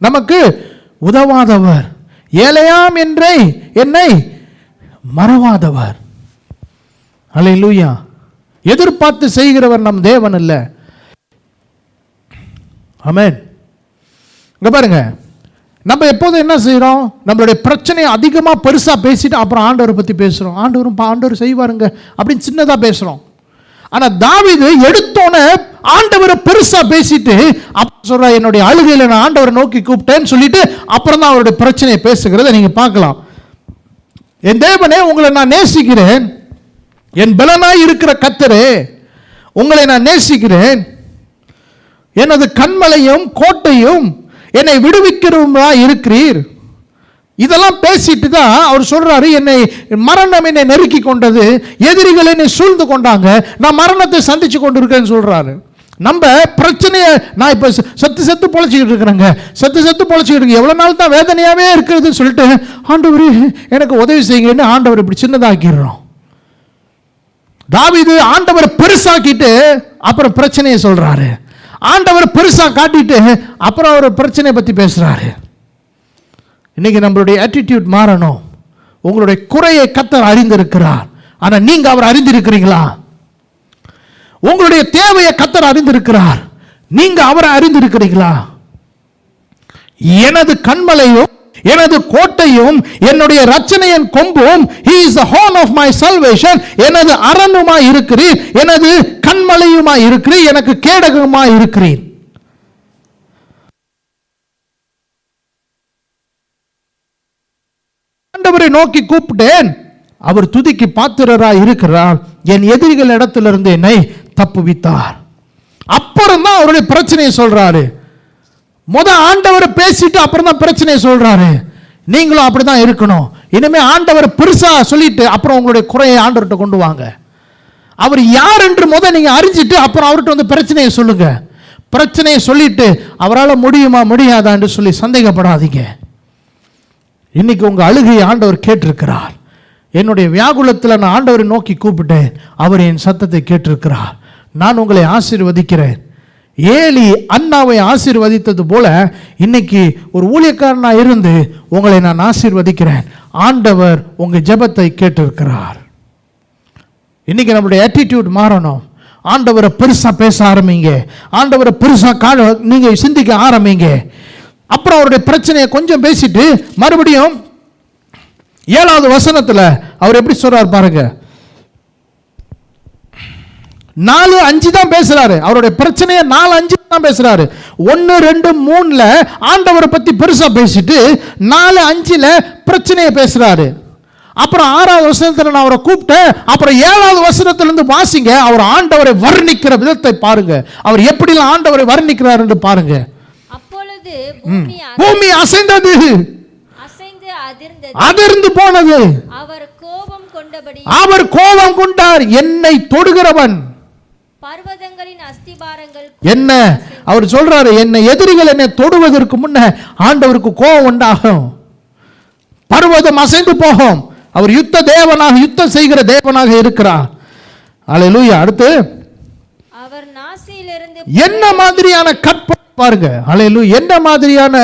நமக்கு உதவாதவர், ஏழையாம் என்றே என்னை மறவாதவர். அல்லேலூயா. எதிர்பார்த்து செய்கிறவர் நம் தேவன் அல்ல. ஆமென். இங்க பாருங்க, நம்ம எப்போதும் என்ன செய்கிறோம்? நம்மளுடைய பிரச்சனையை அதிகமாக பெருசாக பேசிட்டு அப்புறம் ஆண்டவரை பற்றி பேசுகிறோம். ஆண்டவர் செய்வாருங்க அப்படின்னு சின்னதாக பேசுகிறோம். ஆனால் தாவீது எடுத்தோன்னே ஆண்டவரை பெருசாக பேசிட்டு அப்போ சொல்ற, என்னுடைய அழுகையில் நான் ஆண்டவரை நோக்கி கூப்பிட்டேன்னு சொல்லிட்டு அப்புறம் தான் அவருடைய பிரச்சனையை பேசுகிறத நீங்கள் பார்க்கலாம். என் தேவனே, உங்களை நான் நேசிக்கிறேன். என் பலனாய் இருக்கிற கர்த்தரே, உங்களை நான் நேசிக்கிறேன். எனது கண்மலையும் கோட்டையும் என்னை விடுவிக்கிறவா இருக்கிறீர். இதெல்லாம் பேசிட்டு தான் அவர் சொல்றாரு, மரணம் என்னை நெருக்கி கொண்டது, எதிரிகள் என்னை சூழ்ந்து கொண்டாங்க, நான் மரணத்தை சந்திச்சு கொண்டு இருக்கேன்னு சொல்றாரு. நம்ம பிரச்சனையை, நான் இப்போ செத்து பொழைச்சிக்கிட்டு இருக்கிறேங்க, செத்து பொழைச்சிக்கிட்டு இருக்கு, எவ்வளோ நாள் தான் வேதனையாகவே இருக்கிறதுன்னு சொல்லிட்டு ஆண்டவர் எனக்கு உதவி செய்யுங்கன்னு ஆண்டவர் இப்படி சின்னதாக்கிடுறோம். தாவீது ஆண்டவரை பெருசாக்கிட்டு அப்புறம் பிரச்சனையை சொல்றாரு. ஆண்டவர் பெருசா காட்டிட்டு அப்புறம் அவர் பிரச்சனையை பற்றி பேசுறாரு. இன்னைக்கு நம்மளுடைய ஆட்டிடியூட் மாறணும். உங்களுடைய குறையை கர்த்தர் அறிந்திருக்கிறார், ஆனால் நீங்க அவர் அறிந்திருக்கிறீங்களா? உங்களுடைய தேவையை கர்த்தர் அறிந்திருக்கிறார். நீங்க அவரை அறிந்திருக்கிறீர்களா? எனது கண்மலையும் எனது கோட்டையும் என்னுடைய இரட்சணையின் கொம்பும், he is the horn of my salvation, எனது அரணுமாய் இருக்கிறீர், எனது கண்மலையுமாய் இருக்கிறீர், எனக்கு கேடகமாய் இருக்கிறீர். ஆண்டவரை நோக்கி கூப்பிட்டேன், அவர் துதிக்கு பாத்திரராய் இருக்கிறார், என் எதிரிகள் இடத்திலிருந்து என்னை தப்புவித்தார். அப்புறம் தான் அவருடைய பிரச்சனையை சொல்றாரு. ஆண்டவர் பேசிட்டு அப்புறம் தான் பிரச்சனையை சொல்றாரு. நீங்களும் அப்படிதான் இருக்கணும். இனிமே ஆண்டவர் பெருசா சொல்லிட்டு அப்புறம் உங்களுடைய குறையை ஆண்டவர்கிட்ட கொண்டு வாங்க. அவர் யார் என்று நீங்க அறிஞ்சிட்டு அப்புறம் அவர்கிட்ட வந்து பிரச்சனையை சொல்லுங்க. பிரச்சனையை சொல்லிட்டு அவரால் முடியுமா முடியாதா என்று சொல்லி சந்தேகப்படாதீங்க. இன்னைக்கு உங்க அழுகையை ஆண்டவர் கேட்டிருக்கிறார். என்னுடைய வியாகுலத்தில் நான் ஆண்டவரை நோக்கி கூப்பிட்டேன், அவர் என் சத்தத்தை கேட்டிருக்கிறார். நான் உங்களை ஆசீர்வதிக்கிறேன். ஏலி அன்னாவை ஆசீர்வதித்தது போல இன்னைக்கு ஒரு ஊழியக்காரனா இருந்து உங்களை நான் ஆசீர்வதிக்கிறேன். ஆண்டவர் உங்க ஜெபத்தை கேட்டிருக்கிறார். இன்னைக்கு நம்மளுடைய ஆட்டிடியூட் மாறணும். ஆண்டவரை பெருசா பேச ஆரம்பிங்க, ஆண்டவரை பெருசா நீங்க சிந்திக்க ஆரம்பிங்க. அப்புறம் அவருடைய பிரச்சனையை கொஞ்சம் பேசிட்டு மறுபடியும் 7வது வசனத்துல அவர் எப்படி சொல்றார் பாருங்க. 4:5 தான் பேசுறாரு. அவருடைய பிரச்சனையை 4:5 தான் பேசுறாரு. 1, 2, 3ல ஆண்டவரை பத்தி பெருசா பேசிட்டு 4:5ல பிரச்சனையை பேசுறாரு. அப்புறம் 6வது வசனத்துல நான் அவரை கூப்பிட்டேன். அப்புறம் 7வது வசனத்திலிருந்து வாசிங்க. அவர் ஆண்டவரை வர்ணிக்கிற விதத்தை பாருங்க. அவர் எப்படிலாம் ஆண்டவரை வர்ணிக்கிறார் என்று பாருங்க. அப்பொழுது பூமி அசைந்தது, அதிர்ந்து போனது. அவர் கோபம் கொண்டார். என்னை தொடுகிறவன் பர்வதங்களின் அஸ்திபாரங்கள் என்ன அவர் சொல்றாரு, என்னை எதிரிகள் என்னை தொடுவதற்கு முன்ன ஆண்டவருக்கு கோபம் உண்டாகும். பர்வதம் அசைந்து போகும். அவர் யுத்த தேவனாக, யுத்தம் செய்கிற தேவனாக இருக்கிறார். அல்லேலூயா. அடுத்து அவர் நாசியிலிருந்து என்ன மாதிரியான கற்பனை பாருங்க. அல்லேலூயா. என்ன மாதிரியான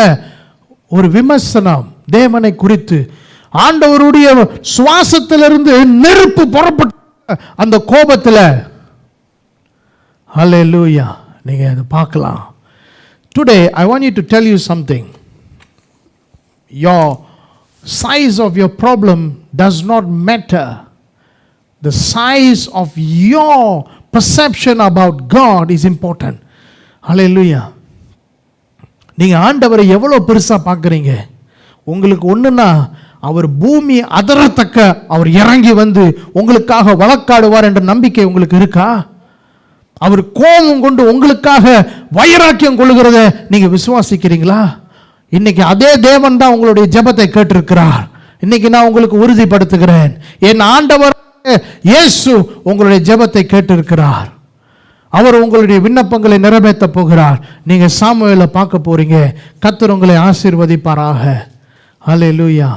ஒரு விமர்சனம் தேவனை குறித்து. ஆண்டவருடைய சுவாசத்திலிருந்து நெருப்பு புறப்பட்ட அந்த கோபத்தில். ஹல்லேலூயா. நீங்க அதை பார்க்கலாம். Today I want you to tell you something. Your size of your problem does not matter. The size of your perception about God is important. Hallelujah. நீங்க ஆண்டவரை எவ்வளவு பெருசா பார்க்குறீங்க. உங்களுக்கு ஒண்ணுன்னா அவர் பூமி அதரத்தக்க அவர் இறங்கி வந்து உங்களுக்காக வழக்காடுவார் என்ற நம்பிக்கை உங்களுக்கு இருக்கா? அவர் கோபம் கொண்டு உங்களுக்காக வைராக்கியம் கொள்ளுகிறத நீங்க விசுவாசிக்கிறீங்களா? இன்னைக்கு அதே தேவன் தான் உங்களுடைய ஜெபத்தை கேட்டிருக்கிறார். இன்னைக்கு நான் உங்களுக்கு உறுதிப்படுத்துகிறேன், என் ஆண்டவர் இயேசு உங்களுடைய ஜெபத்தை கேட்டிருக்கிறார். அவர் உங்களுடைய விண்ணப்பங்களை நிறைவேற்ற போகிறார். நீங்க சாமுவேலை பார்க்க போறீங்க. கர்த்தர் உங்களை ஆசீர்வதிப்பாராக. ஹல்லேலூயா.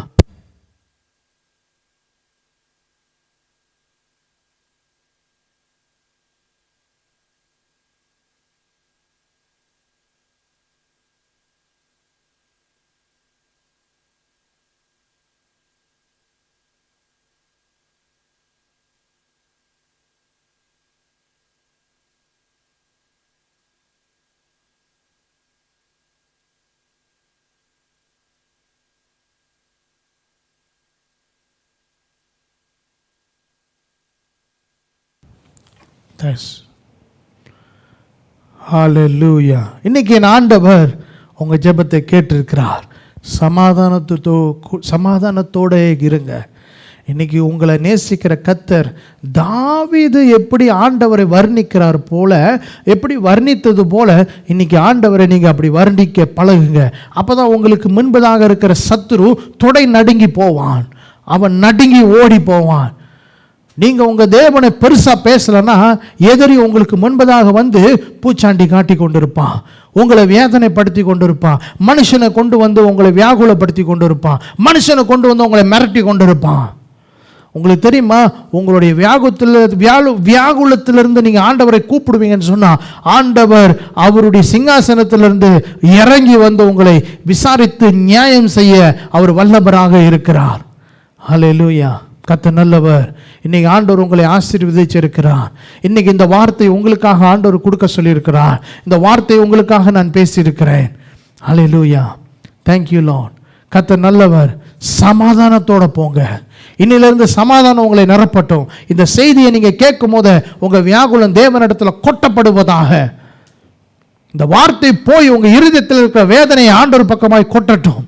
ஹல்லேலூயா. இன்னைக்கு என் ஆண்டவர் உங்க ஜெபத்தை கேட்டிருக்கிறார். சமாதானத்தோட இருங்க. இன்னைக்கு உங்களை நேசிக்கிற கர்த்தர் தாவீது எப்படி ஆண்டவரை வர்ணிக்கிறார் போல, எப்படி வர்ணித்தது போல இன்னைக்கு ஆண்டவரை நீங்க அப்படி வர்ணிக்க பழகுங்க. அப்பதான் உங்களுக்கு முன்பதாக இருக்கிற சத்துரு தொடை நடுங்கி போவான், அவன் நடுங்கி ஓடி போவான். நீங்க உங்க தேவனை பெருசா பேசலன்னா எதிரி உங்களுக்கு முன்பதாக வந்து பூச்சாண்டி காட்டி கொண்டிருப்பான், உங்களை வேதனைப்படுத்தி கொண்டிருப்பான், மனுஷனை கொண்டு வந்து உங்களை வியாகுலப்படுத்தி கொண்டிருப்பான், மனுஷனை கொண்டு வந்து உங்களை மிரட்டி கொண்டிருப்பான். உங்களுக்கு தெரியுமா, உங்களுடைய வியாகுலத்திலிருந்து நீங்க ஆண்டவரை கூப்பிடுவீங்கன்னு சொன்னா ஆண்டவர் அவருடைய சிங்காசனத்திலிருந்து இறங்கி வந்து உங்களை விசாரித்து நியாயம் செய்ய அவர் வல்லவராக இருக்கிறார். ஹல்லேலூயா. கர்த்தர் நல்லவர். இன்னைக்கு ஆண்டவர் உங்களை ஆசீர்வதிச்சிருக்கிறார். இன்னைக்கு இந்த வார்த்தை உங்களுக்காக ஆண்டவர் கொடுக்க சொல்லியிருக்கிறார். இந்த வார்த்தை உங்களுக்காக நான் பேசியிருக்கிறேன். ஹல்லேலூயா. Thank you Lord. கர்த்தர் நல்லவர். சமாதானத்தோட போங்க. இன்னிலிருந்து சமாதானம் உங்களை நிரப்பட்டும். இந்த செய்தியை நீங்க கேட்கும் போது உங்க வியாகுலம் தேவனிடத்துல கொட்டப்படுவதாக. இந்த வார்த்தை போய் உங்க இருதயத்தில் இருக்கிற வேதனையை ஆண்டவர் பக்கமாய் கொட்டட்டும்.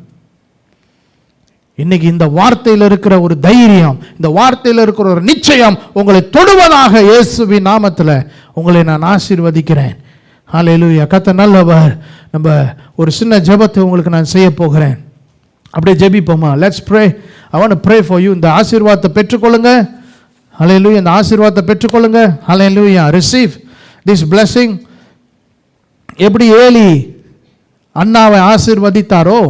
இன்னைக்கு இந்த வார்த்தையில் இருக்கிற ஒரு தைரியம், இந்த வார்த்தையில் இருக்கிற ஒரு நிச்சயம் உங்களை தொடுவதாக. இயேசுவின் நாமத்தில் உங்களை நான் ஆசீர்வதிக்கிறேன். ஹல்லேலூயா. கர்த்தர் நல்லவர். நம்ம ஒரு சின்ன ஜெபத்தை உங்களுக்கு நான் செய்ய போகிறேன். அப்படியே ஜெபிப்போமா? Let's pray. I want to pray for you. இந்த ஆசீர்வாதத்தை பெற்றுக்கொள்ளுங்க. ஹல்லேலூயா. இந்த ஆசீர்வாதத்தை பெற்றுக்கொள்ளுங்க. ஹல்லேலூயா. Receive this blessing. எப்படி ஏலி அன்னாவை ஆசீர்வதித்தாரோ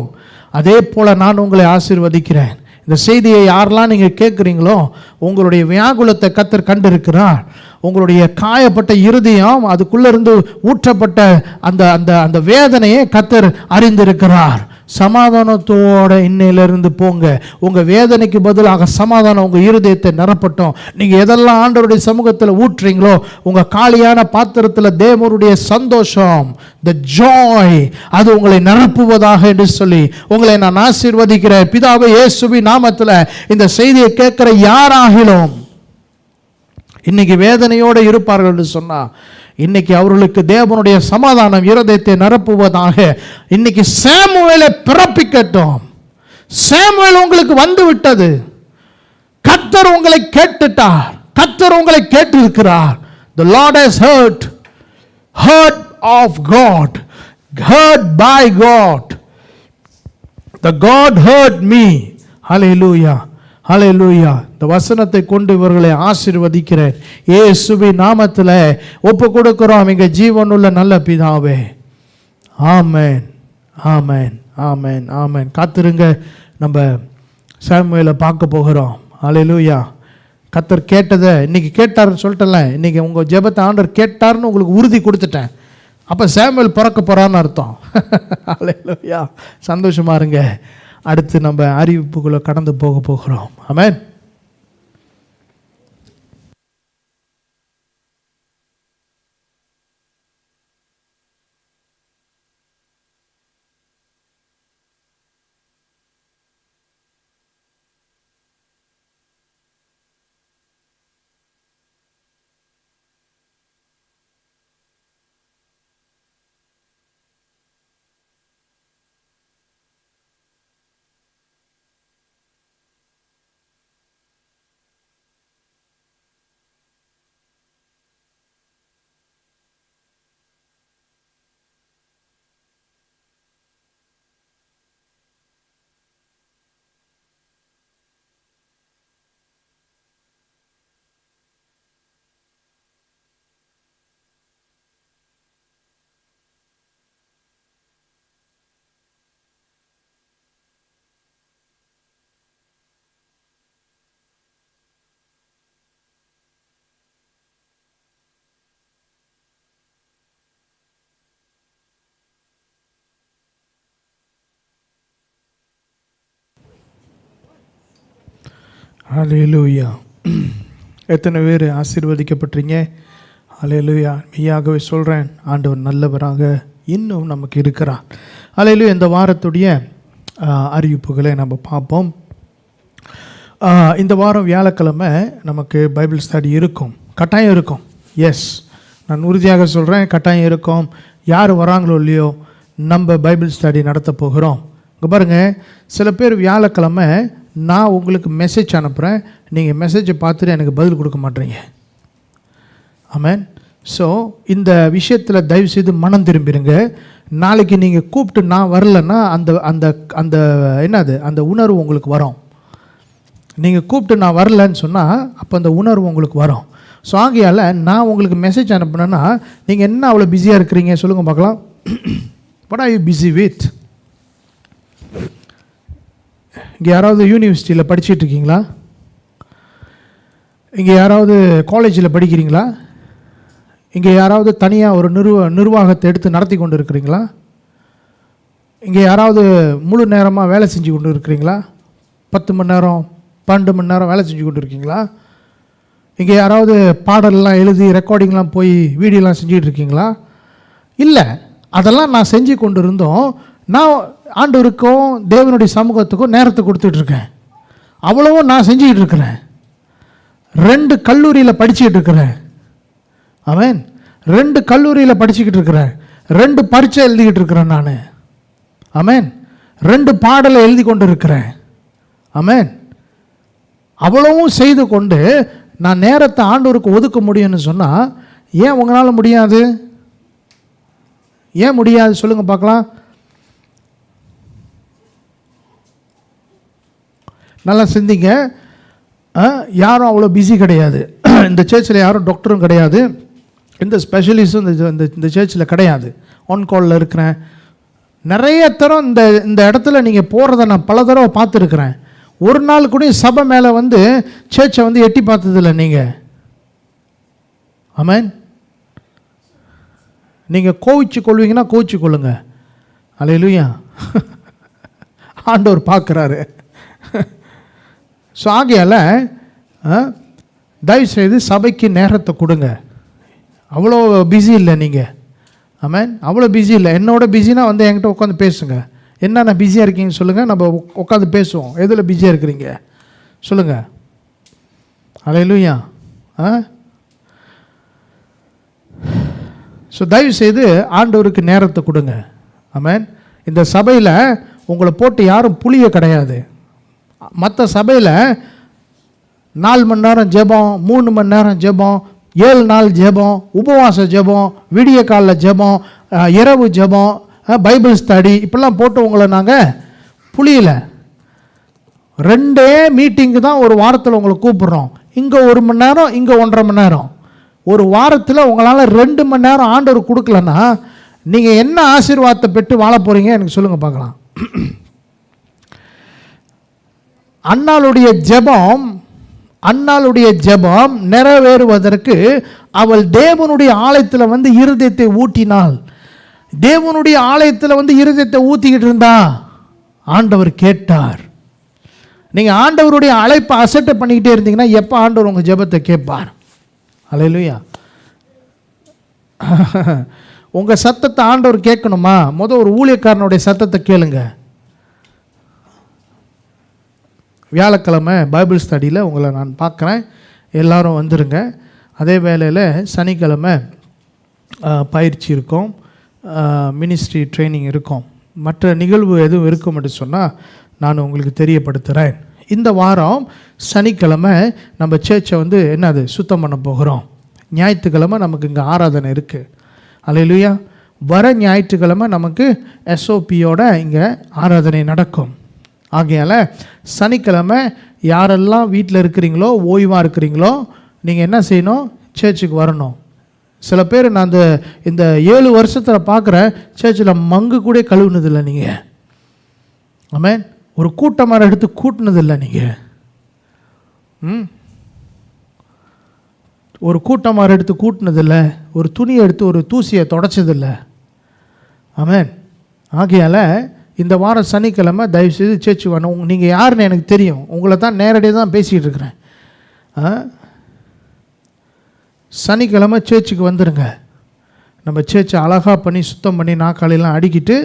அதே போல நான் உங்களை ஆசீர்வதிக்கிறேன். இந்த செய்தியை யாரெல்லாம் நீங்கள் கேட்குறீங்களோ உங்களுடைய வியாகுலத்தை கர்த்தர் கண்டிருக்கிறார். உங்களுடைய காயப்பட்ட இருதயம், அதுக்குள்ளே இருந்து ஊற்றப்பட்ட அந்த அந்த அந்த வேதனையை கர்த்தர் அறிந்திருக்கிறார். சமாதானத்தோட இன்னையிலிருந்து போங்க. உங்கள் வேதனைக்கு பதிலாக சமாதானம் உங்கள் இருதயத்தை நிரப்பட்டும். நீங்கள் எதெல்லாம் ஆண்டவருடைய சமூகத்தில் ஊற்றுறீங்களோ உங்கள் காலியான பாத்திரத்தில் தேவனுடைய சந்தோஷம், the joy, அது உங்களை நிரப்புவதாக என்று சொல்லி உங்களை நான் ஆசீர்வதிக்கிறேன். பிதாவே, இயேசுவின் நாமத்தில் இந்த செய்தியை கேட்கிற யாராகிலும் இன்னைக்கு வேதனையோடு இருப்பார்கள் என்று சொன்னா இன்னைக்கு அவர்களுக்கு தேவனுடைய சமாதானம் இருதயத்தை நிரப்புவதாக. இன்னைக்கு சாமுவேலை பிறப்பிக்கட்டும். சாமுவேல் உங்களுக்கு வந்து விட்டது. கர்த்தர் உங்களை கேட்டுட்டார். கர்த்தர் உங்களை கேட்டிருக்கிறார். The Lord has heard of God, heard by God. The God heard me. Hallelujah. ஹல்லேலூயா. இந்த வசனத்தை கொண்டு இவர்களை ஆசீர்வதிக்கிறேன். இயேசுவின் நாமத்தில் ஒப்பு கொடுக்கிறோம் எங்கள் ஜீவனுள்ள நல்ல பிதாவே. ஆமென், ஆமென், ஆமென், ஆமென். காத்திருங்க, நம்ம சாமுவேலை பார்க்க போகிறோம். ஹல்லேலூயா. கர்த்தர் கேட்டதை இன்னைக்கு கேட்டாருன்னு சொல்லிட்டேன்ல. இன்னைக்கு உங்கள் ஜெபத்தை ஆண்டவர் கேட்டாருன்னு உங்களுக்கு உறுதி கொடுத்துட்டேன். அப்போ சாமுவேல் பிறக்க போகிறான்னு அர்த்தம். ஹல்லேலூயா. சந்தோஷமா இருங்க. அடுத்து நம்ம அறிவிப்புக்குள்ள கடந்து போக போகிறோம். ஆமென். ஹல்லேலூயா. எத்தனை பேர் ஆசீர்வதிக்கப்பட்டீங்க? ஹல்லேலூயா. மெய்யாகவே சொல்கிறேன், ஆண்டவர் நல்லவராக இன்னும் நமக்கு இருக்கிறார். ஹல்லேலூயா. இந்த வாரத்துடைய அறிவிப்புகளை நம்ம பார்ப்போம். இந்த வாரம் வியாழக்கிழமை நமக்கு பைபிள் ஸ்டடி இருக்கும். கட்டாயம் இருக்கும். எஸ், நான் உறுதியாக சொல்கிறேன், கட்டாயம் இருக்கும். யார் வராங்களோ இல்லையோ நம்ம பைபிள் ஸ்டடி நடத்த போகிறோம். இங்கே பாருங்கள், சில பேர் வியாழக்கிழமை நான் உங்களுக்கு மெசேஜ் அனுப்புகிறேன், நீங்கள் மெசேஜை பார்த்துட்டு எனக்கு பதில் கொடுக்க மாட்டீங்க. ஆமென். ஸோ இந்த விஷயத்தில் தயவுசெய்து மனம் திரும்பிடுங்க. நாளைக்கு நீங்கள் கூப்பிட்டு நான் வரலன்னா அந்த அந்த அந்த என்னது அந்த உணர்வு உங்களுக்கு வரும். நீங்கள் கூப்பிட்டு நான் வரலன்னு சொன்னால் அப்போ அந்த உணர்வு உங்களுக்கு வரும். ஸோ ஆகையால் நான் உங்களுக்கு மெசேஜ் அனுப்புனேன்னா நீங்கள் என்ன அவ்வளோ பிஸியாக இருக்கிறீங்க சொல்லுங்கள் பார்க்கலாம். What are you busy with? இங்கே யாராவது யூனிவர்சிட்டியில் படிச்சுட்டு இருக்கீங்களா? இங்கே யாராவது காலேஜில் படிக்கிறீங்களா? இங்கே யாராவது தனியாக ஒரு நிர்வாகத்தை எடுத்து நடத்தி கொண்டு இருக்கிறீங்களா? இங்கே யாராவது முழு நேரமாக வேலை செஞ்சு கொண்டு இருக்கிறீங்களா? 10 மணி நேரம் 12 மணி நேரம் வேலை செஞ்சு கொண்டு இருக்கீங்களா? இங்கே யாராவது பாடல்லாம் எழுதி ரெக்கார்டிங்லாம் போய் வீடியோலாம் செஞ்சுட்டு இருக்கீங்களா? இல்லை, அதெல்லாம் நான் செஞ்சு கொண்டு இருந்தோம். நான் ஆண்டவருக்கும் தேவனுடைய சமூகத்துக்கும் நேரத்தை கொடுத்துட்ருக்கேன். அவ்வளவும் நான் செஞ்சுக்கிட்டு இருக்கிறேன். 2 கல்லூரியில் படிச்சுக்கிட்டு இருக்கிறேன். ஆமென். 2 கல்லூரியில் படிச்சுக்கிட்டு இருக்கிறேன். 2 பரீட்சை எழுதிக்கிட்டு இருக்கிறேன் நான். ஆமென். 2 பாடலை எழுதி கொண்டு இருக்கிறேன். ஆமென். அவ்வளவும் செய்து கொண்டு நான் நேரத்தை ஆண்டவருக்கு ஒதுக்க முடியும்னு சொன்னால் ஏன் உங்களால் முடியாது? ஏன் முடியாது சொல்லுங்கள் பார்க்கலாம். நல்லா சிந்திங்க. யாரும் அவ்வளோ பிஸி கிடையாது. இந்த சர்ச்சில் யாரும் டாக்டரும் கிடையாது, எந்த ஸ்பெஷலிஸ்டும் இந்த சர்ச்சில் கிடையாது. ஒன் காலில் இருக்கிறேன். நிறைய தரம் இந்த இடத்துல நீங்கள் போகிறத நான் பல தடவை பார்த்துருக்குறேன். ஒரு நாள் கூட சபை மேலே வந்து சர்ச்சை வந்து எட்டி பார்த்ததில்லை நீங்கள். ஆமென். நீங்கள் கோவிச்சு கொள்வீங்கன்னா கோவிச்சு கொள்ளுங்க. அல்லேலூயா. ஆண்டவர் பார்க்குறாரு. ஸோ ஆகையால் தயவுசெய்து சபைக்கு நேரத்தை கொடுங்க. அவ்வளோ பிஸி இல்லை நீங்கள். ஆமென். அவ்வளோ பிஸி இல்லை. என்னோட பிஸினா வந்து என்கிட்ட உட்காந்து பேசுங்க. என்னென்ன பிஸியாக இருக்கீங்கன்னு சொல்லுங்கள், நம்ம உட்காந்து பேசுவோம். எதில் பிஸியாக இருக்கிறீங்க சொல்லுங்கள். அல்லேலூயா. ஸோ தயவுசெய்து ஆண்டவருக்கு நேரத்தை கொடுங்க. ஆமென். இந்த சபையில் உங்களை போட்டு யாரும் புளிய கிடையாது. மற்ற சபையில் 4 மணி நேரம் ஜெபம், 3 மணி நேரம் ஜெபம், 7 நாள் ஜெபம், உபவாச ஜெபம், விடிய காலில் ஜெபம், இரவு ஜெபம், பைபிள் ஸ்டடி, இப்படிலாம் போட்டு உங்களை நாங்கள் புளியலை. 2 மீட்டிங்கு தான் ஒரு வாரத்தில் உங்களை கூப்பிட்றோம். இங்கே 1 மணி நேரம், இங்கே 1.5 மணி நேரம். ஒரு வாரத்தில் உங்களால் 2 மணி நேரம் ஆண்டவர் கொடுக்கலன்னா நீங்கள் என்ன ஆசீர்வாதத்தை பெற்று வாழ போகிறீங்க எனக்கு சொல்லுங்கள் பார்க்கலாம். அன்னாளுடைய ஜெபம் நிறைவேறுவதற்கு அவள் தேவனுடைய ஆலயத்தில் வந்து இருதயத்தை ஊட்டினாள். தேவனுடைய ஆலயத்தில் வந்து இருதயத்தை ஊற்றிக்கிட்டு இருந்தா ஆண்டவர் கேட்டார். நீங்கள் ஆண்டவருடைய அழைப்பை அசட்டை பண்ணிக்கிட்டே இருந்தீங்கன்னா எப்போ ஆண்டவர் உங்கள் ஜெபத்தை கேட்பார்? அல்லேலூயா. உங்கள் சத்தத்தை ஆண்டவர் கேட்கணுமா? ஒரு ஊழியக்காரனுடைய சத்தத்தை கேளுங்க. வியாழக்கிழமை பைபிள் ஸ்டடியில் உங்களை நான் பார்க்குறேன். எல்லோரும் வந்துடுங்க. அதே வேளையில் சனிக்கிழமை பயிற்சி இருக்கும், மினிஸ்ட்ரி ட்ரைனிங் இருக்கும். மற்ற நிகழ்வு எதுவும் இருக்கும் என்று சொன்னால் நான் உங்களுக்கு தெரியப்படுத்துகிறேன். இந்த வாரம் சனிக்கிழமை நம்ம சர்ச்சை வந்து என்னது சுத்தம் பண்ண போகிறோம். ஞாயிற்றுக்கிழமை நமக்கு இங்கே ஆராதனை இருக்குது. அல்லேலூயா. வர ஞாயிற்றுக்கிழமை நமக்கு SOPயோட இங்கே ஆராதனை நடக்கும். ஆகையால் சனிக்கிழமை யாரெல்லாம் வீட்டில் இருக்கிறீங்களோ, ஓய்வாக இருக்கிறீங்களோ, நீங்கள் என்ன செய்யணும்? சர்ச்சுக்கு வரணும். சில பேர் நான் இந்த 7 வருஷத்தில் பார்க்குறேன், சர்ச்சில் மங்கு கூட கழுவுனதில்லை நீங்கள். ஆமென். ஒரு கூட்டமாக எடுத்து கூட்டினதில்லை நீங்கள். ஒரு கூட்டமாக எடுத்து கூட்டினதில்லை. ஒரு துணியை எடுத்து ஒரு தூசியை தொடச்சதில்லை. ஆமென். ஆகையால் இந்த வாரம் சனிக்கிழமை தயவுசெய்து சர்ச்சு வரணும். நீங்கள் யாருன்னு எனக்கு தெரியும், உங்களை தான் நேரடியாக தான் பேசிகிட்டு இருக்கிறேன். சனிக்கிழமை சர்ச்சுக்கு வந்துடுங்க. நம்ம சர்ச்சை அழகாக பண்ணி சுத்தம் பண்ணி நாக்காலையெல்லாம் அடிக்கிட்டு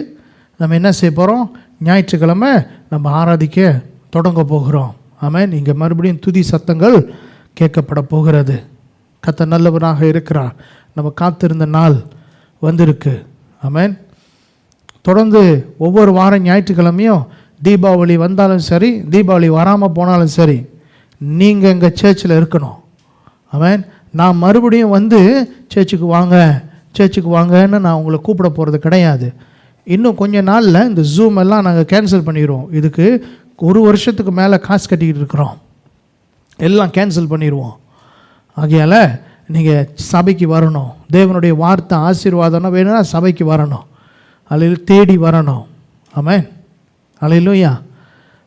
நம்ம என்ன செய்ய போகிறோம்? ஞாயிற்றுக்கிழமை நம்ம ஆராதிக்க தொடங்க போகிறோம். ஆமென். இங்கே மறுபடியும் துதி சத்தங்கள் கேட்கப்பட போகிறது. கர்த்தர் நல்லவராக இருக்கிறார். நம்ம காத்திருந்த நாள் வந்திருக்கு. ஆமென். தொடர்ந்து ஒவ்வொரு வாரம் ஞாயிற்றுக்கிழமையும் தீபாவளி வந்தாலும் சரி, தீபாவளி வராமல் போனாலும் சரி, நீங்கள் எங்கள் சர்ச்சில் இருக்கணும். ஆமென். நான் மறுபடியும் வந்து சர்ச்சுக்கு வாங்கன்னு நான் உங்களை கூப்பிட போகிறது கிடையாது. இன்னும் கொஞ்ச நாளில் இந்த ஜூம் எல்லாம் நாங்கள் கேன்சல் பண்ணிடுவோம். இதுக்கு 1 வருஷத்துக்கு மேலே காசு கட்டிக்கிட்டு இருக்கிறோம். எல்லாம் கேன்சல் பண்ணிடுவோம். ஆகையால் நீங்கள் சபைக்கு வரணும். தேவனுடைய வார்த்தை ஆசீர்வாதம்னா வேணும்னா சபைக்கு வரணும். அதில் தேடி வரணும். ஆமென். அல்லேலூயா.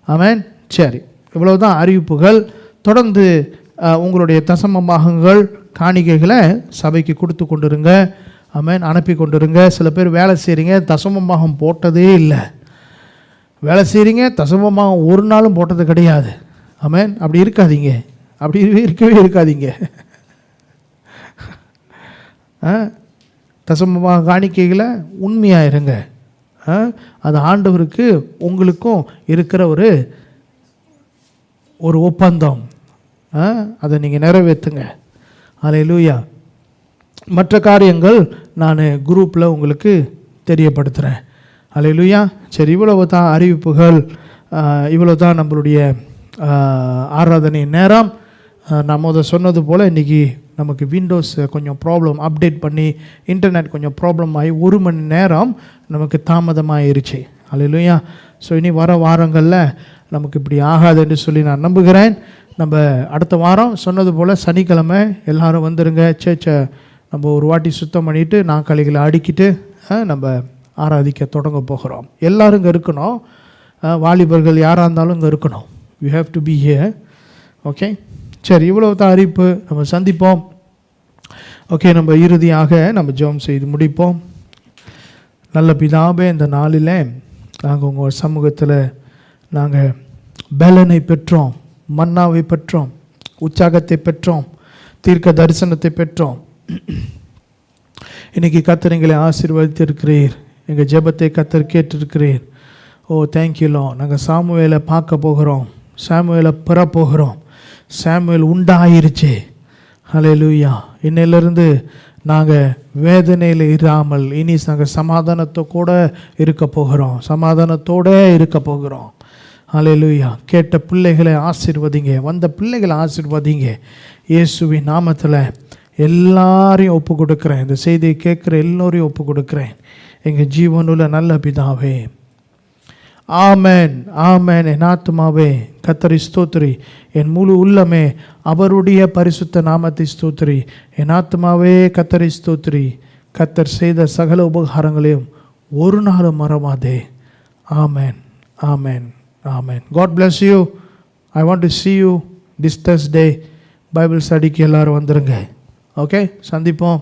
ஆமென். சரி, இவ்வளவுதான் அறிவிப்புகள். தொடர்ந்து உங்களுடைய தசம பாகங்கள் காணிக்கைகளை சபைக்கு கொடுத்து கொண்டுருங்க. ஆமென். அனுப்பி கொண்டுருங்க. சில பேர் வேலை செய்கிறீங்க, தசம பாகம் போட்டதே இல்லை. வேலை செய்கிறீங்க, தசம பாகம் ஒரு நாளும் போட்டது கிடையாது. ஆமென். அப்படி இருக்காதீங்க, அப்படி இருக்கவே இருக்காதீங்க. தசமமாக காணிக்கைகளை உண்மையாக இருங்க. அது ஆண்டவருக்கு உங்களுக்கும் இருக்கிற ஒரு ஒப்பந்தம். அதை நீங்கள் நிறைவேற்றுங்க. அல்லேலூயா. மற்ற காரியங்கள் நான் குரூப்பில் உங்களுக்கு தெரியப்படுத்துகிறேன். அல்லேலூயா. சரி, இவ்வளவு தான் அறிவிப்புகள், இவ்வளோ தான் நம்மளுடைய ஆராதனை நேரம். நான் சொன்னது போல் இன்றைக்கி நமக்கு விண்டோஸ் கொஞ்சம் ப்ராப்ளம், அப்டேட் பண்ணி இன்டர்நெட் கொஞ்சம் ப்ராப்ளம் ஆகி 1 மணி நேரம் நமக்கு தாமதமாகிருச்சு. அல்லேலூயா. ஸோ இனி வர வாரங்களில் நமக்கு இப்படி ஆகாதுன்னு சொல்லி நான் நம்புகிறேன். நம்ம அடுத்த வாரம் சொன்னது போல் சனிக்கிழமை எல்லாரும் வந்துடுங்க. சேர்ச்சை நம்ம ஒரு வாட்டி சுத்தம் பண்ணிவிட்டு நாற்காலிகளை அடுக்கிட்டு நம்ம ஆராதிக்க தொடங்க போகிறோம். எல்லோரும் இங்கே இருக்கணும். வாலிபர்கள் யாராக இருந்தாலும் இங்கே இருக்கணும். You have to be here. Okay, சரி, இவ்வளவு தான் அறிவிப்பு. நம்ம சந்திப்போம். ஓகே, நம்ம இறுதியாக நம்ம ஜெபம் செய்து முடிப்போம். நல்ல பிதாவே, இந்த நாளில் நாங்கள் உங்கள் சமூகத்தில் நாங்கள் பலனை பெற்றோம், மன்னாவை பெற்றோம், உற்சாகத்தை பெற்றோம், தீர்க்க தரிசனத்தை பெற்றோம். இன்றைக்கி கர்த்தர் எங்களை ஆசீர்வதித்திருக்கிறீர். எங்கள் ஜெபத்தை கர்த்தர் கேட்டிருக்கிறீர். ஓ தேங்க்யூலோ. நாங்கள் சாமுவேலை பார்க்க போகிறோம், சாமுவேலை பெற போகிறோம். சாமுவேல் உண்டாயிருச்சு. ஹல்லேலூயா. இன்னையிலிருந்து நாங்கள் வேதனையில் இராமல் இனி நாங்கள் சமாதானத்தோட இருக்க போகிறோம், சமாதானத்தோடு இருக்க போகிறோம். ஹல்லேலூயா. கேட்ட பிள்ளைகளை ஆசீர்வதிங்க, வந்த பிள்ளைகளை ஆசீர்வதிங்க. இயேசுவின் நாமத்தில் எல்லாரையும் ஒப்பு கொடுக்குறேன். இந்த செய்தியை கேட்குற எல்லோரையும் ஒப்பு கொடுக்குறேன். எங்கள் ஜீவனுள்ள நல்ல பிதாவே. ஆமென், ஆமென். என் ஆத்துமாவே கர்த்தரை ஸ்தோத்திரி, என் முழு உள்ளமே அவருடைய பரிசுத்த நாமத்தை ஸ்தோத்திரி. என் ஆத்துமாவே கர்த்தரை ஸ்தோத்திரி. கர்த்தர் செய்த சகல உபகாரங்களையும் ஒரு நாளும் மறவாதே. ஆமென், ஆமென், ஆமென். God bless you. I want to see you this Thursday. Bible ஸ்டடிக்கு எல்லாரும் வந்துருங்க. ஓகே, சந்திப்போம்.